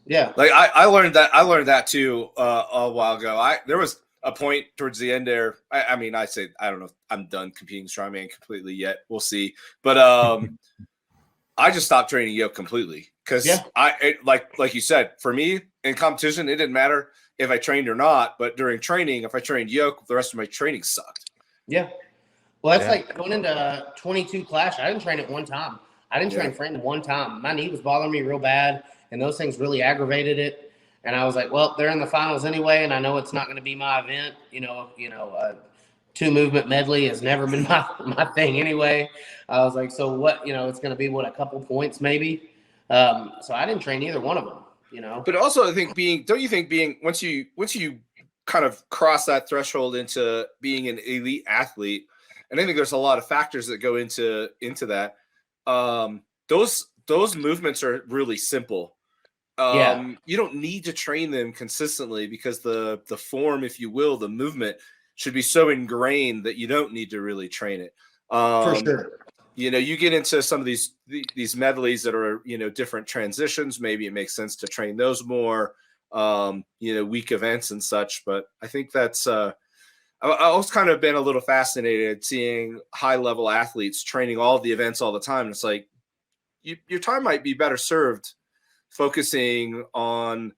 Yeah, like I learned that. I learned that too a while ago. There was a point towards the end there. I mean, I don't know if I'm done competing strongman completely yet. We'll see, but I just stopped training yoke completely because like you said, for me in competition, it didn't matter if I trained or not. But during training, if I trained yoke, the rest of my training sucked. Yeah. Well, that's like going into 22 Clash. I didn't train it one time. I didn't train Friend one time. My knee was bothering me real bad, and those things really aggravated it. And I was like, well, they're in the finals anyway, and I know it's not going to be my event. Two movement medley has never been my thing anyway. I was like, so what, it's going to be a couple points maybe. So I didn't train either one of them, But also I think don't you think once you kind of cross that threshold into being an elite athlete, and I think there's a lot of factors that go into that. Those movements are really simple. You don't need to train them consistently because the form, if you will, the movement should be so ingrained that you don't need to really train it. For sure. You get into some of these medleys that are, different transitions. Maybe it makes sense to train those more, weak events and such. But I think that's, I always kind of been a little fascinated seeing high level athletes training all the events all the time. It's like your time might be better served focusing on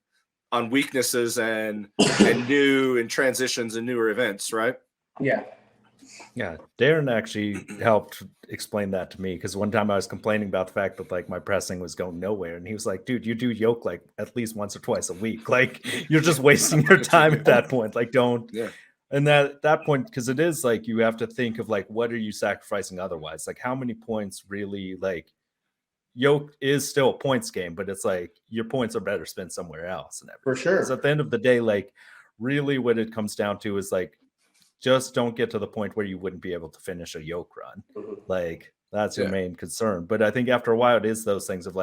weaknesses and new and transitions and newer events, right? Yeah. Darren actually helped explain that to me because one time I was complaining about the fact that my pressing was going nowhere, and he was like, "Dude, you do yoke at least once or twice a week. You're just wasting your time at that point. Don't." Yeah. And that point, because it is you have to think of what are you sacrificing otherwise? How many points really yoke is still a points game, but it's your points are better spent somewhere else and everything. For sure. Because at the end of the day, really what it comes down to is just don't get to the point where you wouldn't be able to finish a yoke run. Mm-hmm. That's your main concern. But I think after a while it is those things of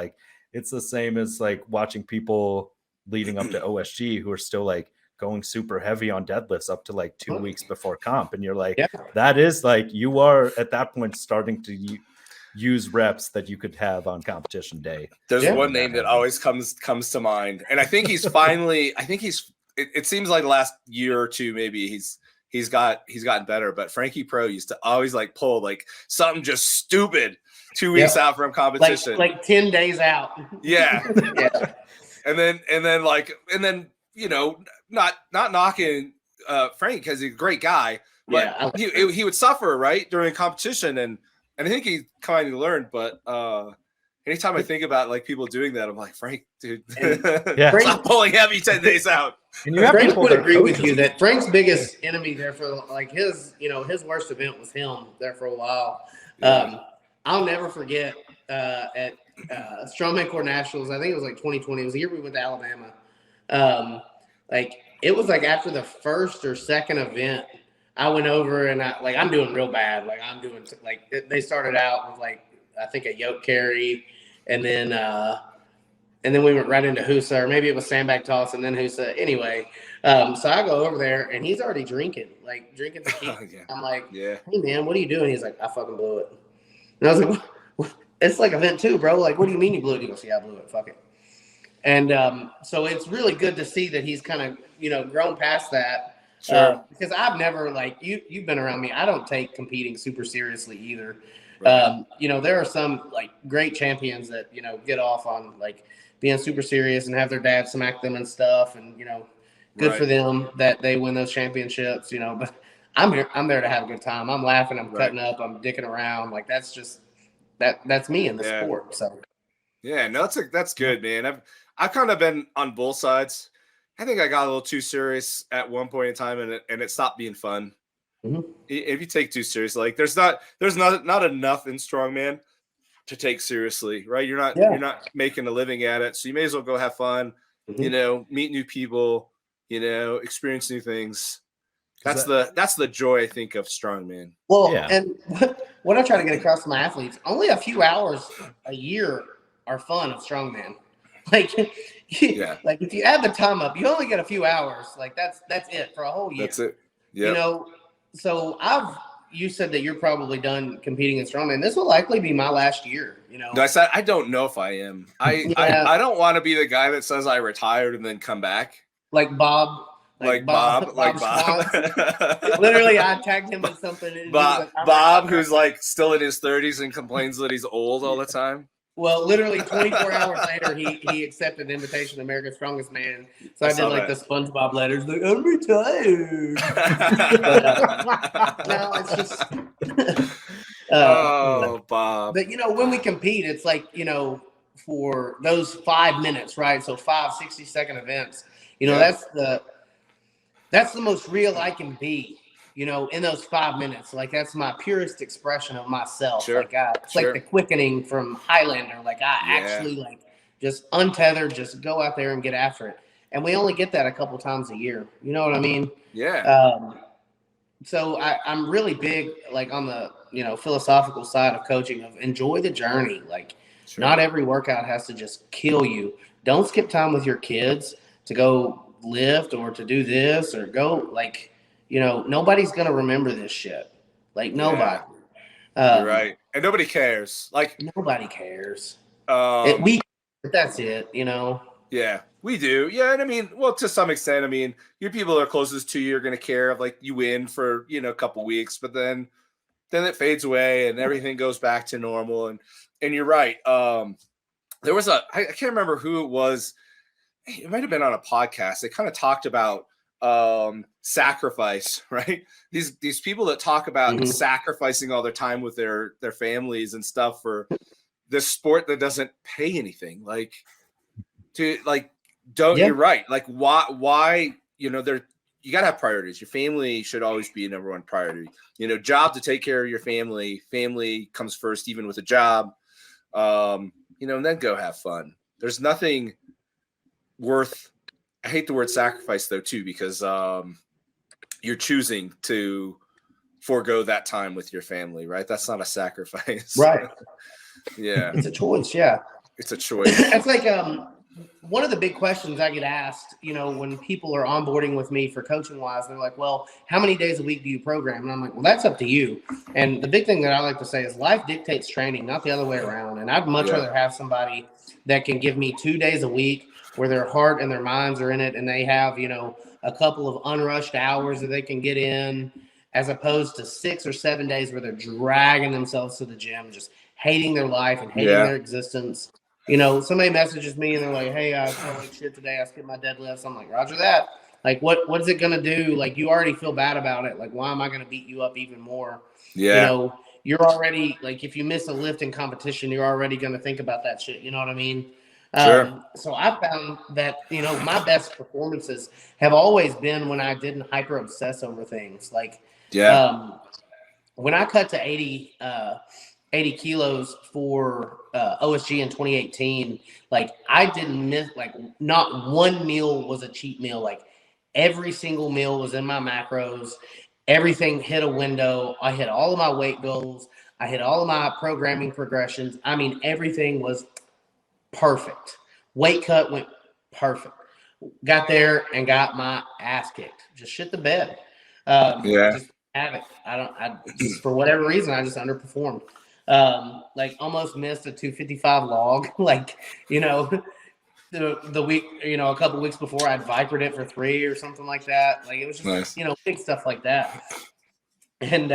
it's the same as watching people leading up to OSG who are still going super heavy on deadlifts up to 2 weeks before comp, and you're that is you are at that point starting to use reps that you could have on competition day. There's one name that always comes to mind, and I think he's finally. It seems like the last year or two maybe he's gotten better. But Frankie Pro used to always pull something just stupid 2 weeks out from competition, like 10 days out. Yeah. and then not knocking Frank because he's a great guy, but he would suffer right during competition, and I think he kind of learned. But anytime I think about people doing that, I'm like, Frank, dude, stop pulling heavy 10 days out. And Frank would agree with you that Frank's biggest enemy there for his worst event was him there for a while. I'll never forget at Strongman Core Nationals, I think it was 2020. It was the year we went to Alabama. It was after the first or second event, I went over and I'm doing real bad. Like I'm doing they started out with like I think a yoke carry, and then we went right into Husa, or maybe it was sandbag toss and then Husa. Anyway, so I go over there and he's already drinking tequila. Yeah. I'm like, Yeah. hey man, what are you doing? He's like, I fucking blew it. And I was like, it's like event 2, bro. Like, what do you mean you blew it? He goes, yeah, I blew it. Fuck it. And so it's really good to see that he's kind of, grown past that. Sure. Because I've never, like, you've been around me. I don't take competing super seriously either. Right. There are some, like, great champions that, get off on, like, being super serious and have their dad smack them and stuff. And, good Right. for them that they win those championships, But I'm there to have a good time. I'm laughing. I'm cutting up. I'm dicking around. Like, that's just that's me in the sport. So. Yeah, no, that's good, man. I've kind of been on both sides. I think I got a little too serious at one point in time, and it stopped being fun. Mm-hmm. If you take too seriously, like there's not enough in strongman to take seriously, right? You're not making a living at it, so you may as well go have fun. Mm-hmm. Meet new people, experience new things. That's the joy, I think, of strongman. Well, and what I try to get across to my athletes, only a few hours a year are fun of strongman. Like, like if you add the time up, you only get a few hours. Like that's it for a whole year. That's it. Yeah. So you said that you're probably done competing in strongman. This will likely be my last year. No, I said I don't know if I am. I don't want to be the guy that says I retired and then come back. Like Bob. Like Bob. Literally, I tagged him in something. And Bob, who's like still in his 30s and complains that he's old all the time. Well, literally 24 hours later, he accepted the invitation to America's Strongest Man. So I did like the SpongeBob letters, like, I'm retired. No, it's just. Bob. But, when we compete, it's like, for those 5 minutes, right? So 5 60-second events, that's the most real I can be. In those 5 minutes, like that's my purest expression of myself. Sure. Like it's like the quickening from Highlander. Like I actually like just untethered, just go out there and get after it. And we only get that a couple times a year. You know what I mean? Yeah. So I'm really big, like on the philosophical side of coaching of enjoy the journey. Like not every workout has to just kill you. Don't skip time with your kids to go lift or to do this or go like. Nobody's going to remember this shit. Like, nobody. You're right. And nobody cares. Like, nobody cares. But that's it, Yeah, we do. Yeah, and I mean, well, to some extent, I mean, your people that are closest to you are going to care if, like, you win for, a couple weeks, but then it fades away and everything goes back to normal. And you're right. There was I can't remember who it was. It might have been on a podcast. They kind of talked about sacrifice, right? These people that talk about sacrificing all their time with their families and stuff for this sport that doesn't pay anything. Like, you're right. Like, why you gotta have priorities. Your family should always be number one priority. Job to take care of your family. Family comes first, even with a job. And then go have fun. There's nothing worth. I hate the word sacrifice though too, because you're choosing to forego that time with your family, right? That's not a sacrifice, right? Yeah, it's a choice. Yeah, it's a choice. It's like one of the big questions I get asked, when people are onboarding with me for coaching wise, they're like, "Well, how many days a week do you program?" And I'm like, "Well, that's up to you." And the big thing that I like to say is, life dictates training, not the other way around. And I'd much rather have somebody that can give me 2 days a week, where their heart and their minds are in it, and they have, a couple of unrushed hours that they can get in, as opposed to 6 or 7 days where they're dragging themselves to the gym, just hating their life and hating their existence. Somebody messages me and they're like, "Hey, I felt like shit today. I skipped my deadlifts." I'm like, "Roger that." Like, what is it going to do? Like, you already feel bad about it. Like, why am I going to beat you up even more? Yeah. You're already, like, if you miss a lift in competition, you're already going to think about that shit. You know what I mean? Sure. So I found that, my best performances have always been when I didn't hyper obsess over things. Like, when I cut to 80 kilos for OSG in 2018, like I didn't miss, like not one meal was a cheat meal. Like every single meal was in my macros. everything hit a window. I hit all of my weight goals. I hit all of my programming progressions. I mean, everything was perfect. Weight cut went perfect. Got there and got my ass kicked. Just shit the bed. Just have it. I just, for whatever reason, I just underperformed. Like almost missed a 255 log. Like, you know, the week, you know, a couple weeks before I'd vipered it for 3 or something like that. Like it was just, nice. you know, big stuff like that. And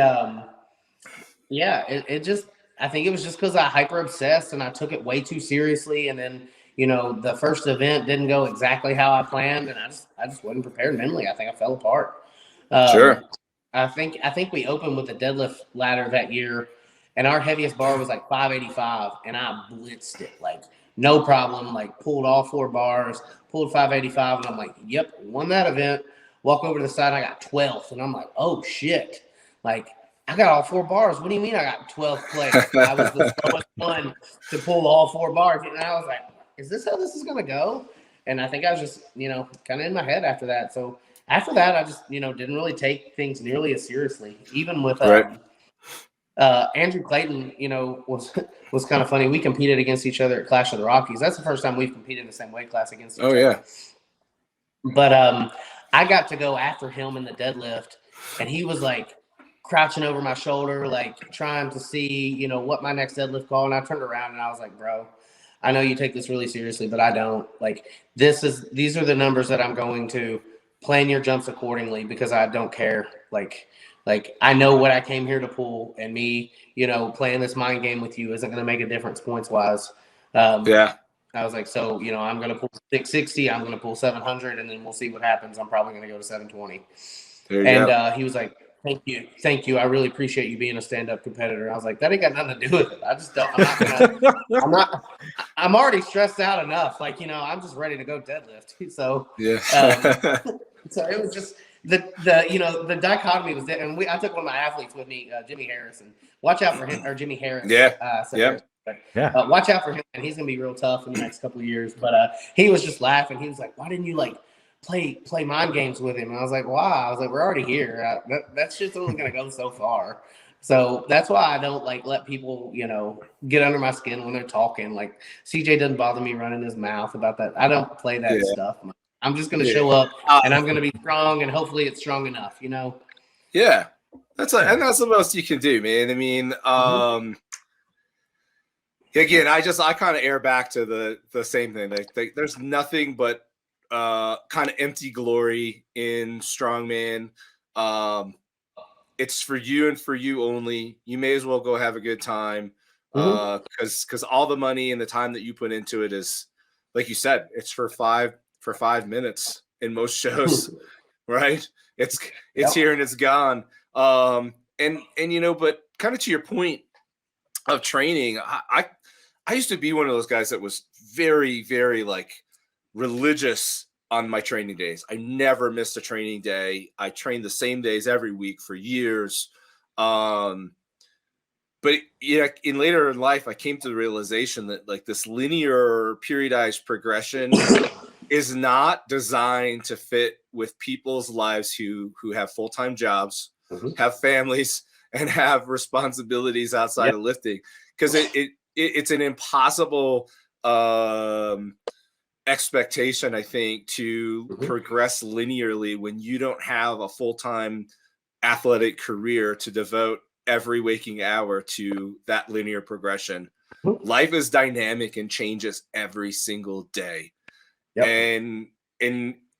yeah, it just, I think it was just because I hyper obsessed and I took it way too seriously. And then, you know, the first event didn't go exactly how I planned, and I just wasn't prepared mentally. I think I fell apart. Sure. I think we opened with the deadlift ladder that year, and our heaviest bar was like 585, and I blitzed it like no problem. Like pulled all 4 bars, pulled 585, and I'm like, yep, won that event. Walk over to the side, I got 12th, and I'm like, oh shit, like I got all 4 bars. What do you mean I got 12th place? I was the slowest one to pull all 4 bars, and I was like, is this how this is gonna go? And I think I was just, you know, kind of in my head after that. So after that, I just, you know, didn't really take things nearly as seriously. Even with Andrew Clayton, you know, was kind of funny. We competed against each other at Clash of the Rockies. That's the first time we've competed in the same weight class against each other. Yeah. But I got to go after him in the deadlift, and he was like crouching over my shoulder, like trying to see, you know, what my next deadlift call. And I turned around and I was like, bro, I know you take this really seriously, but I don't. Like these are the numbers that I'm going to. Plan your jumps accordingly because I don't care. Like I know what I came here to pull, and me, you know, playing this mind game with you isn't going to make a difference points wise. I was like, so, you know, I'm going to pull 660, I'm going to pull 700, and then we'll see what happens. I'm probably going to go to 720. And he was like, thank you. I really appreciate you being a stand-up competitor. I was like, that ain't got nothing to do with it. I just don't. I'm already stressed out enough. Like, you know, I'm just ready to go deadlift. So so it was just the you know, the dichotomy was there. And I took one of my athletes with me, Jimmy Harrison. Watch out for him, or Jimmy Harris. Watch out for him, and he's gonna be real tough in the next couple of years. But he was just laughing. He was like, why didn't you like play mind games with him? And I was like, why? I was like, we're already here. That shit's only gonna go so far. So that's why I don't like let people, you know, get under my skin when they're talking. Like CJ doesn't bother me running his mouth about that. I don't play that stuff. I'm just gonna show up, and I'm gonna be strong, and hopefully it's strong enough, you know. Yeah, and that's the most you can do, man. I mean, again, I kind of air back to the same thing. Like there's nothing but kind of empty glory in strongman. It's for you and for you only. You may as well go have a good time, because all the money and the time that you put into it is, like you said, it's for 5 minutes in most shows, right? It's here and it's gone. And you know, but kind of to your point of training, I used to be one of those guys that was very, very like religious on my training days. I never missed a training day. I trained the same days every week for years. But yeah, in later in life, I came to the realization that like this linear periodized progression is not designed to fit with people's lives who have full-time jobs, have families, and have responsibilities outside of lifting, because it's an impossible expectation, I think, to progress linearly when you don't have a full-time athletic career to devote every waking hour to that linear progression. Life is dynamic and changes every single day. And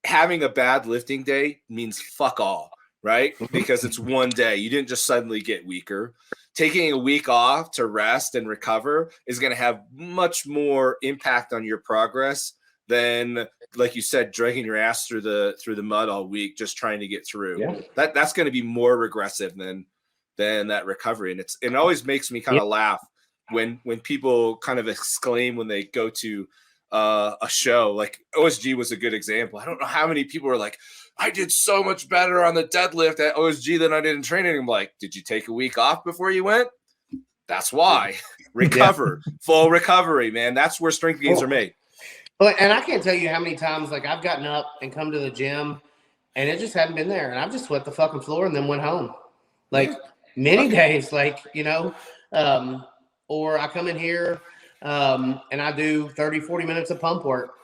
having a bad lifting day means fuck all, right? Because it's one day. You didn't just suddenly get weaker. Taking a week off to rest and recover is going to have much more impact on your progress than, like you said, dragging your ass through the mud all week just trying to get through. That's going to be more regressive than that recovery. And it always makes me kind of laugh when people kind of exclaim when they go to a show. Like OSG was a good example. I don't know how many people are like, I did so much better on the deadlift at OSG than I did in training. I'm like, did you take a week off before you went? That's why. Recover. Full recovery, man. That's where strength gains are made. And I can't tell you how many times like I've gotten up and come to the gym and it just hadn't been there. And I've just swept the fucking floor and then went home. Like many days, like, or I come in here and I do 30, 40 minutes of pump work,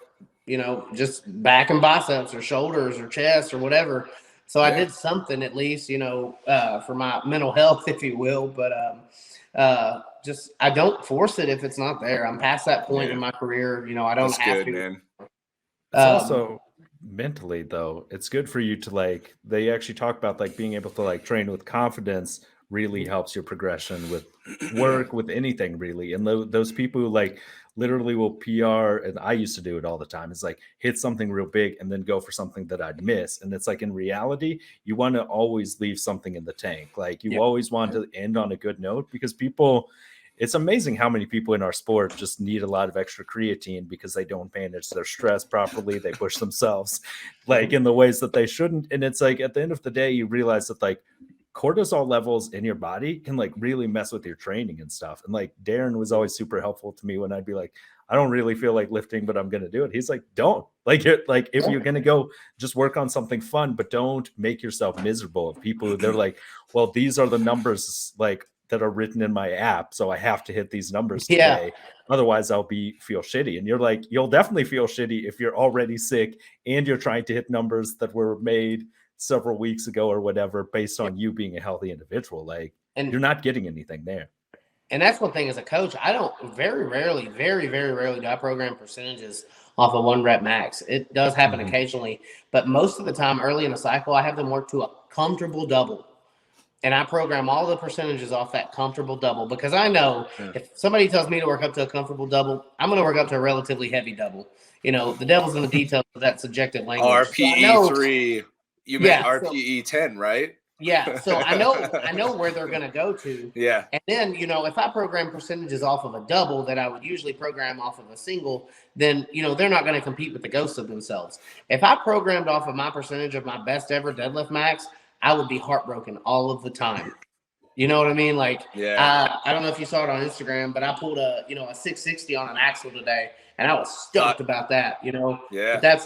just back and biceps or shoulders or chest or whatever. So I did something at least, for my mental health, if you will. But just I don't force it if it's not there. I'm past that point in my career. I don't have to. Man. It's also mentally though. It's good for you to they actually talk about being able to train with confidence really helps your progression with work, with anything really. And those people who literally will PR, and I used to do it all the time. It's hit something real big and then go for something that I'd miss. And it's in reality, you want to always leave something in the tank. You always want to end on a good note, because people, it's amazing how many people in our sport just need a lot of extra creatine because they don't manage their stress properly. They push themselves in the ways that they shouldn't. And it's at the end of the day, you realize that cortisol levels in your body can really mess with your training and stuff. And Darren was always super helpful to me when I'd be I don't really feel like lifting, but I'm going to do it. He's don't if you're going to go just work on something fun, but don't make yourself miserable. Of people, they're well, these are the numbers that are written in my app, so I have to hit these numbers today. Otherwise I'll feel shitty. And you're you'll definitely feel shitty if you're already sick and you're trying to hit numbers that were made several weeks ago or whatever, based on you being a healthy individual. And you're not getting anything there. And that's one thing as a coach, I don't very rarely do I program percentages off a 1 rep max. It does happen occasionally, but most of the time early in the cycle, I have them work to a comfortable double. And I program all the percentages off that comfortable double, because I know if somebody tells me to work up to a comfortable double, I'm going to work up to a relatively heavy double. The devil's in the details of that subjective language. RPE 3. You meant RPE 10, right? Yeah. So I know where they're going to go to. Yeah. And then, if I program percentages off of a double that I would usually program off of a single, then, they're not going to compete with the ghosts of themselves. If I programmed off of my percentage of my best ever deadlift max, I would be heartbroken all of the time. You know what I mean? I don't know if you saw it on Instagram, but I pulled a 660 on an axle today, and I was stoked about that, Yeah. But that's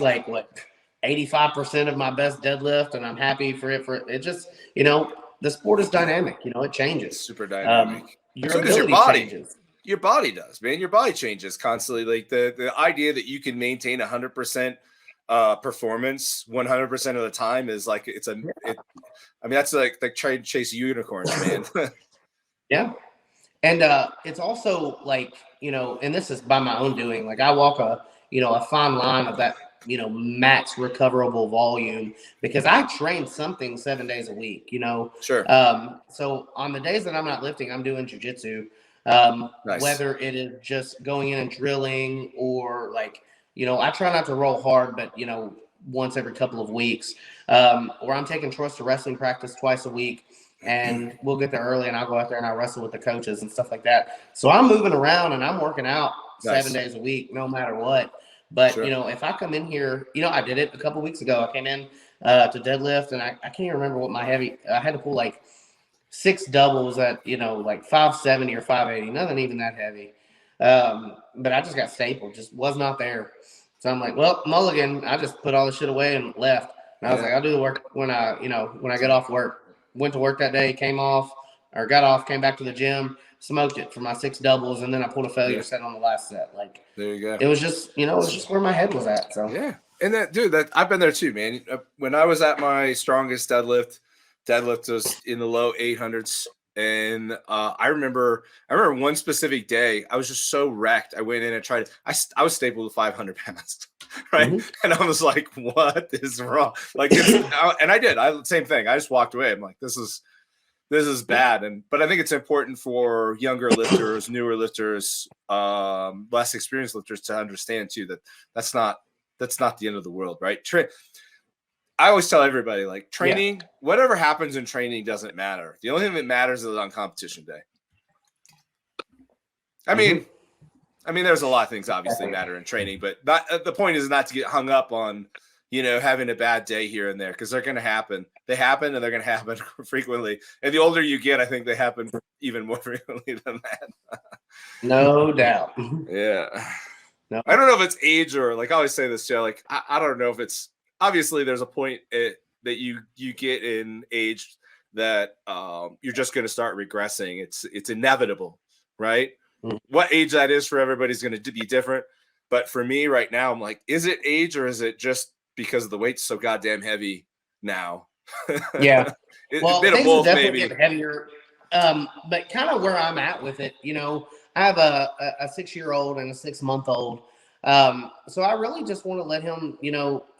85% of my best deadlift, and I'm happy for it just, the sport is dynamic, it changes. It's super dynamic. Your so does ability your body changes. Your body does, man. Your body changes constantly. The idea that you can maintain 100% performance 100% of the time is that's like trying to chase unicorns, man. Yeah. And it's also and this is by my own doing, I walk a fine line of that max recoverable volume, because I train something 7 days a week, Sure. So on the days that I'm not lifting, I'm doing jujitsu, Nice. Whether it is just going in and drilling, or I try not to roll hard, but once every couple of weeks, or I'm taking Troy's to wrestling practice twice a week, and we'll get there early and I'll go out there and I'll wrestle with the coaches and stuff like that. So I'm moving around and I'm working out 7 days a week, no matter what. But, if I come in here, I did it a couple weeks ago. I came in to deadlift, and I can't even remember what I had to pull 6 doubles at, 570 or 580, nothing even that heavy. But I just got stapled, just was not there. So I'm well, mulligan. I just put all the shit away and left. And I was I'll do the work when I get off work. Went to work that day, got off, came back to the gym, smoked it for my 6 doubles, and then I pulled a failure set on the last set. There you go. It was just, it was just where my head was at. So yeah. And that I've been there too, man. When I was at my strongest deadlift was in the low 800s. And I remember one specific day, I was just so wrecked. I went in and tried. I was stapled to 500 pounds, right? Mm-hmm. And I was like, "What is wrong?" And I did. Same thing. I just walked away. I'm like, "This is bad." But I think it's important for younger lifters, newer lifters, less experienced lifters to understand too that that's not the end of the world, right? I always tell everybody, training, whatever happens in training doesn't matter. The only thing that matters is on competition day. I mean, there's a lot of things obviously matter in training, but the point is not to get hung up on, having a bad day here and there, because they're going to happen. They happen, and they're going to happen frequently. And the older you get, I think they happen even more frequently than that. No doubt. Yeah. No. I don't know if it's age or I always say this, Joe. I don't know if it's. Obviously, there's a point that you get in age that you're just going to start regressing. It's inevitable, right? What age that is for everybody's going to be different. But for me right now, I'm like, is it age or is it just because the weight's so goddamn heavy now? Yeah. Well, a bit of both, maybe. Getting heavier. But kind of where I'm at with it, I have a 6-year-old and a 6-month-old. So I really just want to let him,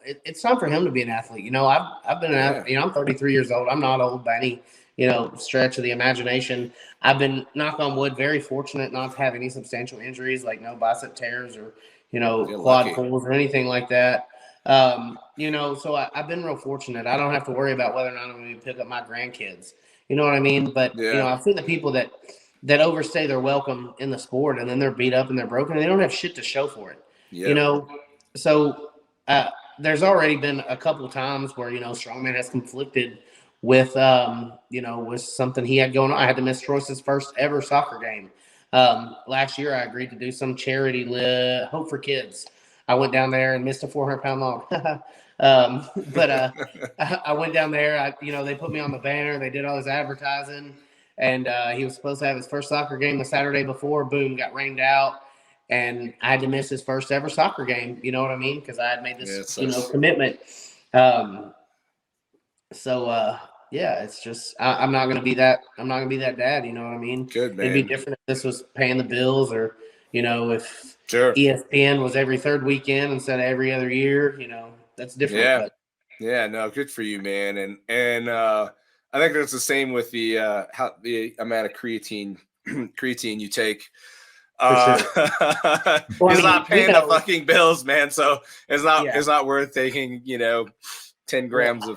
it's time for him to be an athlete. I've been I'm 33 years old. I'm not old by any, stretch of the imagination. I've been, knock on wood, very fortunate not to have any substantial injuries, like no bicep tears or, quad pulls or anything like that. So I've been real fortunate. I don't have to worry about whether or not I'm going to pick up my grandkids. You know what I mean? But, I've seen the people that overstay their welcome in the sport and then they're beat up and they're broken and they don't have shit to show for it. Yeah. So there's already been a couple of times where, strongman has conflicted with, with something he had going on. I had to miss Troy's first ever soccer game. Last year, I agreed to do some charity Hope for Kids. I went down there and missed a 400-pound log. But I went down there. They put me on the banner. They did all his advertising. And he was supposed to have his first soccer game the Saturday before. Boom, got rained out. And I had to miss his first ever soccer game. You know what I mean? Because I had made this, commitment. It's just I'm not gonna be that. I'm not gonna be that dad. You know what I mean? Good, man. It'd be different if this was paying the bills, or if sure. ESPN was every third weekend instead of every other year. That's different. Yeah. But. Yeah. No, good for you, man. And I think that's the same with the amount of creatine you take. Sure. It's not paying the fucking bills, man. So it's not worth taking 10 grams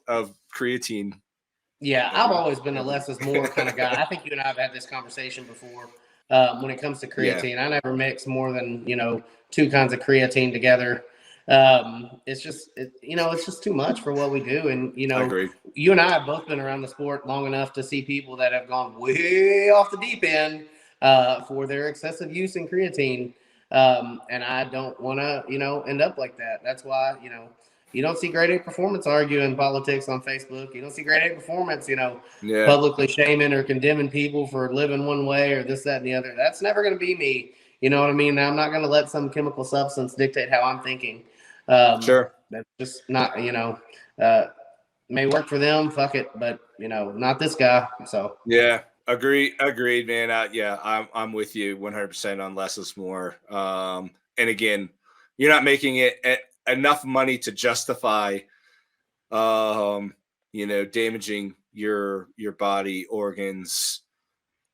of creatine. Yeah, I've always been a less is more kind of guy. I think you and I have had this conversation before. When it comes to creatine, I never mix more than 2 kinds of creatine together. It's just it's just too much for what we do. And I agree. You and I have both been around the sport long enough to see people that have gone way off the deep end for their excessive use in creatine. And I don't want to end up like that. That's why you don't see Great Ape Performance arguing politics on Facebook. You don't see Great Ape Performance publicly shaming or condemning people for living one way or this, that, and the other. That's never going to be me. You know what I mean? I'm not going to let some chemical substance dictate how I'm thinking. Sure. That's just not, may work for them. Fuck it. But, not this guy. So. Yeah. Agreed, man. I'm with you 100% on less is more. And again, you're not making it enough money to justify, damaging your body organs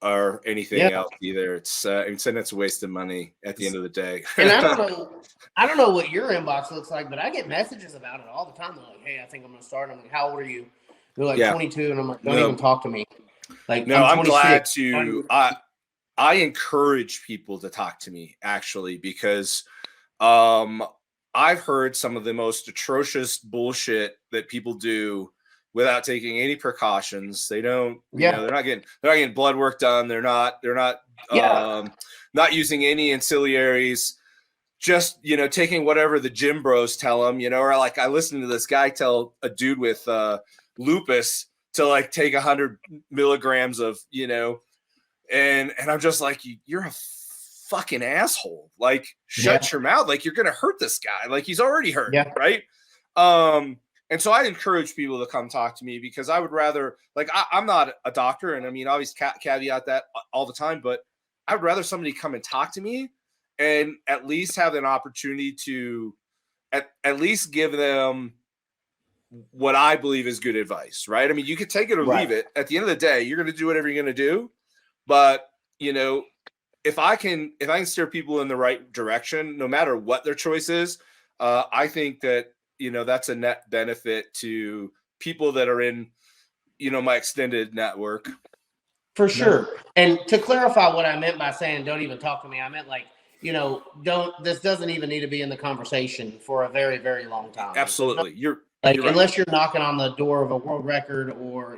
or anything else either. It's a waste of money at the end of the day. And I don't know what your inbox looks like, but I get messages about it all the time. They're like, "Hey, I think I'm gonna start." I'm like, "How old are you?" They're like 22, and I'm like, "Don't even talk to me." Like, no, I'm glad to. I encourage people to talk to me actually because I've heard some of the most atrocious bullshit that people do without taking any precautions. They don't, they're not getting blood work done. They're not using any ancillaries, just, taking whatever the gym bros tell them, or like I listened to this guy tell a dude with lupus to like take 100 milligrams of, and I'm just like, you're a fucking asshole. Like, shut your mouth. Like, you're going to hurt this guy. Like, he's already hurt. Yeah. Right. And so I encourage people to come talk to me because I would rather, like, I'm not a doctor. And I mean, always caveat that all the time, but I would rather somebody come and talk to me and at least have an opportunity to at least give them what I believe is good advice, right? I mean, you could take it or leave it. At the end of the day, you're going to do whatever you're going to do. But, if I can steer people in the right direction, no matter what their choice is, I think that, that's a net benefit to people that are in, my extended network. For sure. And to clarify what I meant by saying, don't even talk to me, I meant like, this doesn't even need to be in the conversation for a very, very long time. Absolutely. You're unless you're knocking on the door of a world record or,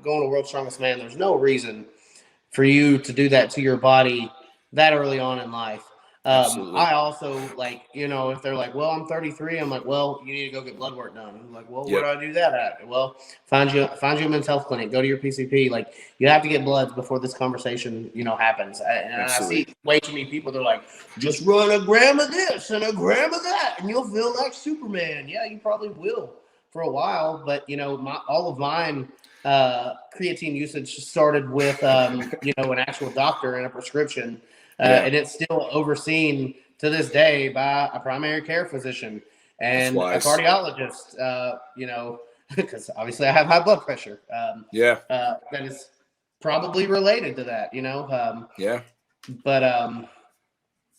going to World's Strongest Man, there's no reason for you to do that to your body that early on in life. Absolutely. I also like, if they're like, well, I'm 33, I'm like, well, you need to go get blood work done. I'm like, well, where do I do that at? Well, find you a men's health clinic, go to your PCP. Like, you have to get bloods before this conversation, happens. And I see way too many people, they're like, just run a gram of this and a gram of that, and you'll feel like Superman. Yeah, you probably will for a while, but all of mine creatine usage started with an actual doctor and a prescription. And it's still overseen to this day by a primary care physician and a cardiologist, because obviously I have high blood pressure. That is probably related to that, But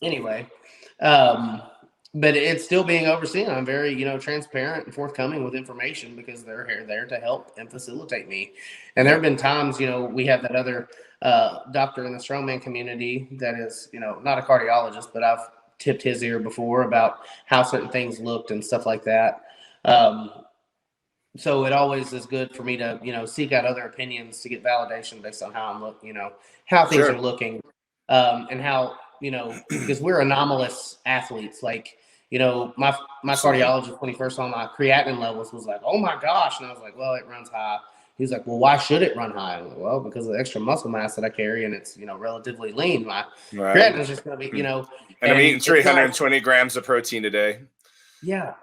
anyway, but it's still being overseen. I'm very, transparent and forthcoming with information because they're there to help and facilitate me. And there have been times, we have that other doctor in the strongman community that is, not a cardiologist, but I've tipped his ear before about how certain things looked and stuff like that. So it always is good for me to, seek out other opinions to get validation based on how I'm looking, how things are looking, and how, because we're anomalous athletes. Like, my cardiologist, when he first saw my creatinine levels, was like, oh my gosh. And I was like, well, it runs high. He's like, well, why should it run high? I'm like, well, because of the extra muscle mass that I carry, and it's, relatively lean. My creatinine is just going to be, and I'm eating 320 grams of protein a day. Yeah.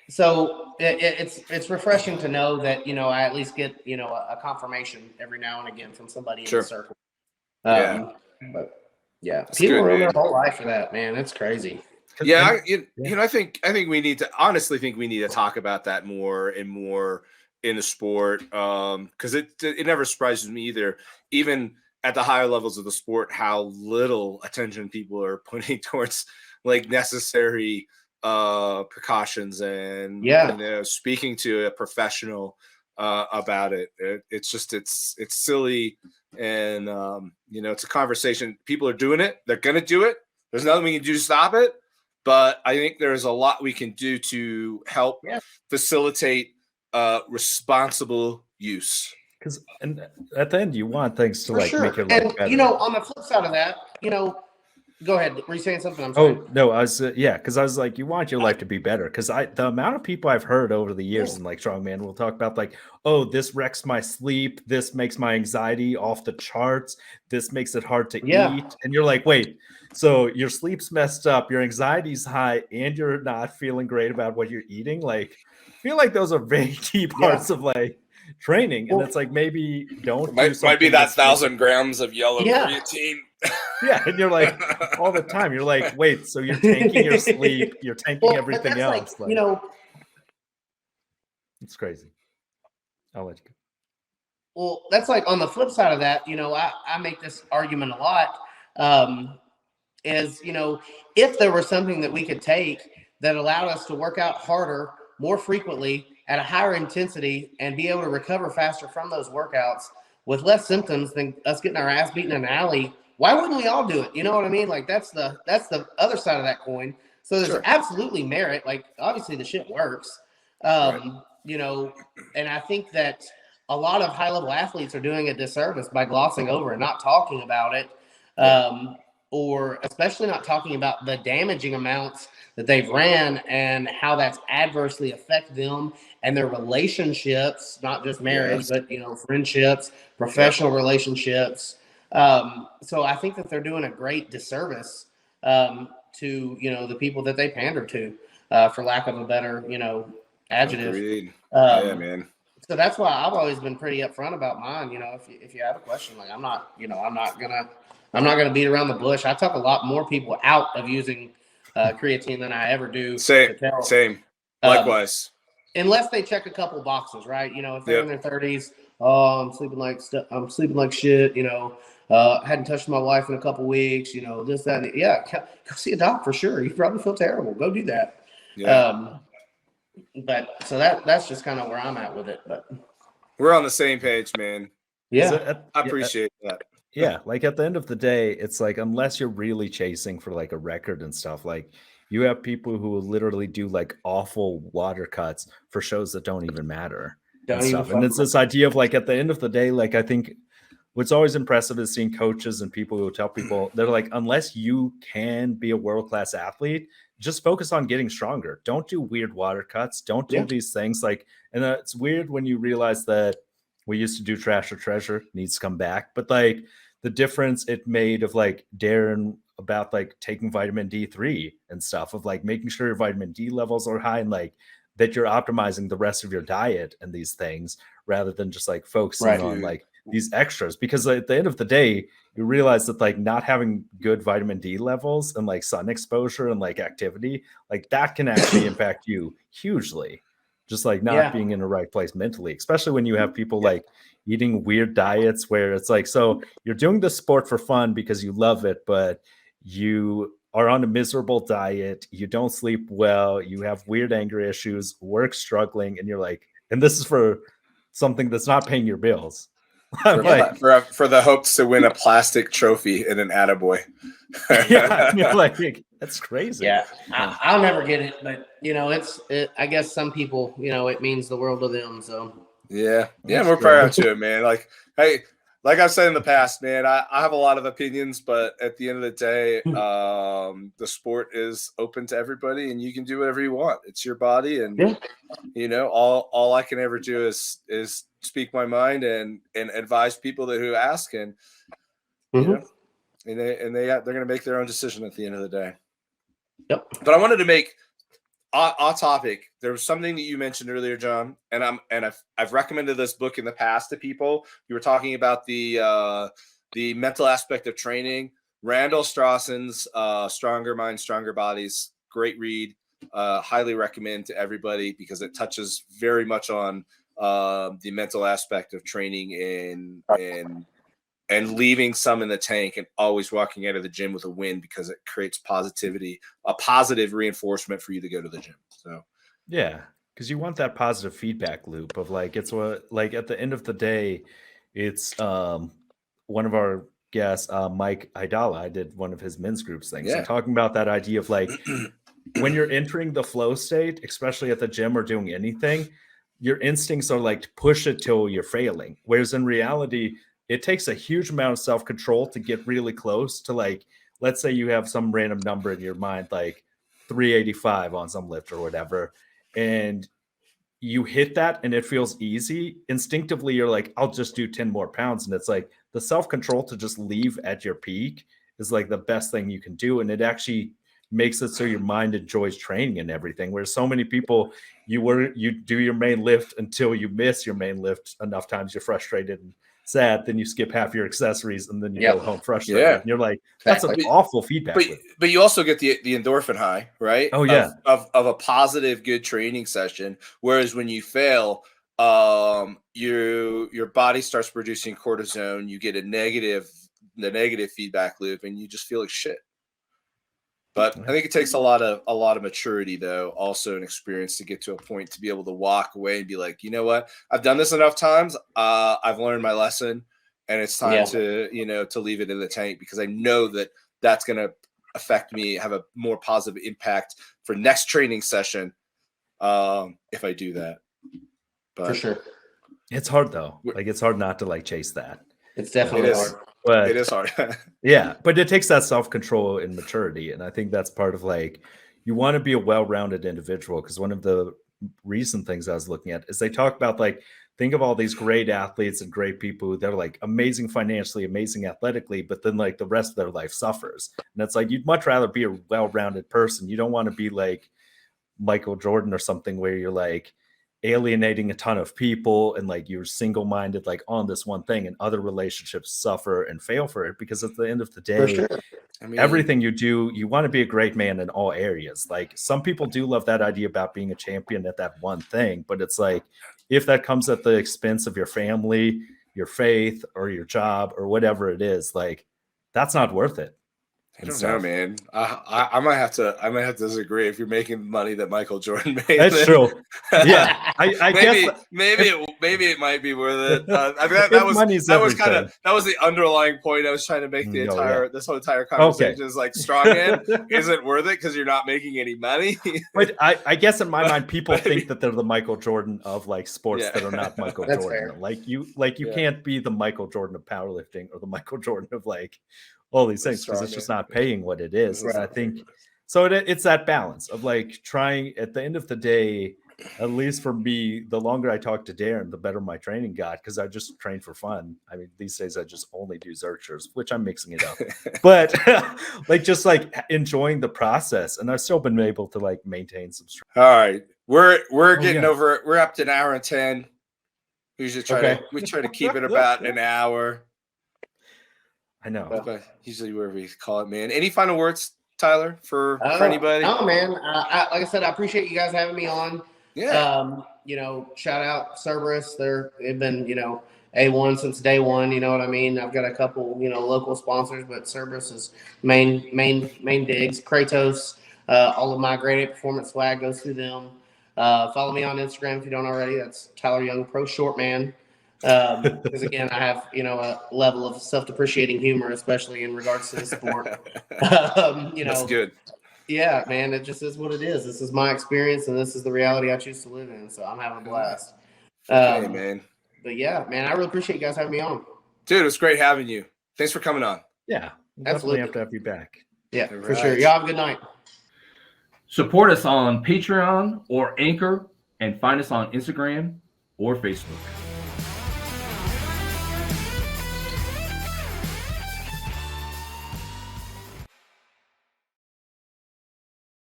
So it's refreshing to know that, I at least get, a confirmation every now and again from somebody in the circle. But That's people good, ruin their man. whole life for that, man. It's crazy. I think we need to honestly talk about that more and more in the sport, because it never surprises me either, even at the higher levels of the sport, how little attention people are putting towards like necessary precautions and speaking to a professional about it. It's silly, and it's a conversation. People are doing it. They're gonna do it. There's nothing we can do to stop it. But I think there's a lot we can do to help facilitate responsible use. Because at the end, you want things to make your life better. On the flip side of that, go ahead. Were you saying something? I'm sorry. Oh no, I was because I was like, you want your life to be better. Because the amount of people I've heard over the years in like strongman will talk about like, oh, this wrecks my sleep, this makes my anxiety off the charts, this makes it hard to eat, and you're like, wait, so your sleep's messed up, your anxiety's high, and you're not feeling great about what you're eating. Like, I feel like those are very key parts of like training, and it's like maybe don't might be that 1,000 grams of yellow creatine. Yeah, and you're like all the time. You're like, wait, so you're tanking your sleep, you're tanking everything else. Like, it's crazy. I'll let you go. Well, that's like on the flip side of that. I make this argument a lot. Is if there was something that we could take that allowed us to work out harder, more frequently, at a higher intensity, and be able to recover faster from those workouts with less symptoms than us getting our ass beaten in an alley, why wouldn't we all do it? You know what I mean? Like that's the other side of that coin. So there's absolutely merit. Like obviously the shit works. And I think that a lot of high level athletes are doing a disservice by glossing over and not talking about it. Or especially not talking about the damaging amounts that they've ran and how that's adversely affected them and their relationships, not just marriage, but, friendships, professional relationships. So I think that they're doing a great disservice to, the people that they pander to, for lack of a better, adjective. Man. So that's why I've always been pretty upfront about mine. If you have a question, like I'm not gonna beat around the bush. I talk a lot more people out of using creatine than I ever do. Same. Likewise. Unless they check a couple boxes, right? If they're in their 30s, oh, I'm sleeping like shit. Hadn't touched my wife in a couple weeks. This, that, and go see a doc for sure. You probably feel terrible. Go do that. But so that's just kind of where I'm at with it. But we're on the same page, man. Yeah, I appreciate that. Yeah, like at the end of the day, it's like unless you're really chasing for like a record and stuff, like you have people who will literally do like awful water cuts for shows that don't even matter and stuff. And it's this idea of like at the end of the day, like I think what's always impressive is seeing coaches and people who tell people, they're like, unless you can be a world-class athlete, just focus on getting stronger. Don't do weird water cuts. Don't do these things like, and it's weird when you realize that we used to do trash or treasure, needs to come back. But like the difference it made of like Darren about like taking vitamin D3 and stuff, of like making sure your vitamin D levels are high and like that you're optimizing the rest of your diet and these things rather than just like focusing on like these extras. Because at the end of the day, you realize that like not having good vitamin D levels and like sun exposure and like activity, like that can actually impact you hugely. Just like not being in the right place mentally, especially when you have people like eating weird diets where it's like, so you're doing the sport for fun because you love it, but you are on a miserable diet, you don't sleep well, you have weird anger issues, work struggling, and you're like, and this is for something that's not paying your bills. For the hopes to win a plastic trophy and an attaboy. Yeah, you're like, that's crazy. Yeah, I'll never get it, but you know, I guess some people, you know, it means the world to them. So yeah, we're proud to it, man. Like, hey, like I've said in the past, man, I have a lot of opinions, but at the end of the day, the sport is open to everybody, and you can do whatever you want. It's your body, and you know, all I can ever do is speak my mind and advise people who ask, and you know, and they're going to make their own decision at the end of the day. Yep. But I wanted to make off topic. There was something that you mentioned earlier, John, and I've recommended this book in the past to people. You were talking about the mental aspect of training. Randall Strawson's Stronger Minds, Stronger Bodies. Great read. Highly recommend to everybody because it touches very much on the mental aspect of training and leaving some in the tank and always walking out of the gym with a win because it creates positivity, a positive reinforcement for you to go to the gym. So, yeah, because you want that positive feedback loop of like, it's what, like at the end of the day, it's one of our guests, Mike Idala, I did one of his men's groups things and talking about that idea of like, when you're entering the flow state, especially at the gym or doing anything, your instincts are like to push it till you're failing. Whereas in reality, it takes a huge amount of self-control to get really close to like, let's say you have some random number in your mind, like 385 on some lift or whatever, and you hit that and it feels easy. Instinctively, you're like, I'll just do 10 more pounds. And it's like the self-control to just leave at your peak is like the best thing you can do. And it actually makes it so your mind enjoys training and everything. Where so many people, you do your main lift until you miss your main lift enough times, you're frustrated and sad, then you skip half your accessories and then you go home frustrated. And you're like, that's an awful feedback. But you also get the endorphin high, right? Oh yeah. Of a positive, good training session. Whereas when you fail, your body starts producing cortisone, you get the negative feedback loop, and you just feel like shit. But I think it takes a lot of maturity, though, also an experience to get to a point to be able to walk away and be like, you know what, I've done this enough times. I've learned my lesson, and it's time to leave it in the tank because I know that that's going to affect me, have a more positive impact for next training session if I do that. But for sure, it's hard though. Like it's hard not to like chase that. It's definitely hard. But it is hard. Yeah, but it takes that self-control and maturity. And I think that's part of like, you want to be a well-rounded individual. Because one of the recent things I was looking at is they talk about like, think of all these great athletes and great people that are like amazing financially, amazing athletically, but then like the rest of their life suffers. And it's like, you'd much rather be a well-rounded person. You don't want to be like Michael Jordan or something where you're like alienating a ton of people and like you're single-minded like on this one thing, and other relationships suffer and fail for it. Because at the end of the day, everything you do, you want to be a great man in all areas. Like some people do love that idea about being a champion at that one thing, but it's like, if that comes at the expense of your family, your faith, or your job, or whatever it is, like that's not worth it. I don't know, man. I might have to disagree. If you're making money that Michael Jordan made, that's true. Yeah, I maybe, guess maybe it might be worth it. I mean, If money's that was everything. the underlying point I was trying to make this whole entire conversation is like strongman isn't worth it because you're not making any money. But I guess in my mind, people think that they're the Michael Jordan of like sports that are not Michael That's Jordan. fair. Like you can't be the Michael Jordan of powerlifting or the Michael Jordan of like all these things because it's just not paying what it is. Right. And I think so. It's that balance of like trying at the end of the day. At least for me, the longer I talk to Darren, the better my training got because I just train for fun. I mean, these days I just only do Zerchers, which I'm mixing it up, but like just like enjoying the process. And I've still been able to like maintain some strength. All right, we're getting over it. We're up to an hour and 10. We usually try to keep it about an hour. I know. But usually wherever we call it, man. Any final words, Tyler, for anybody? No, man. Like I said, I appreciate you guys having me on. Yeah. Shout out Cerberus. They've been, A1 since day one. You know what I mean? I've got a couple, local sponsors, but Cerberus is main digs. Kratos, all of my Great Ape Performance swag goes through them. Follow me on Instagram if you don't already. That's Tyler Young, ProShortman. Because again, I have, a level of self-depreciating humor, especially in regards to the sport. That's good. Yeah, man, it just is what it is. This is my experience, and this is the reality I choose to live in. So I'm having a blast. Okay, man. But yeah, man, I really appreciate you guys having me on. Dude, it was great having you. Thanks for coming on. Yeah, absolutely. Have to have you back. Yeah, for sure. Y'all have a good night. Support us on Patreon or Anchor, and find us on Instagram or Facebook.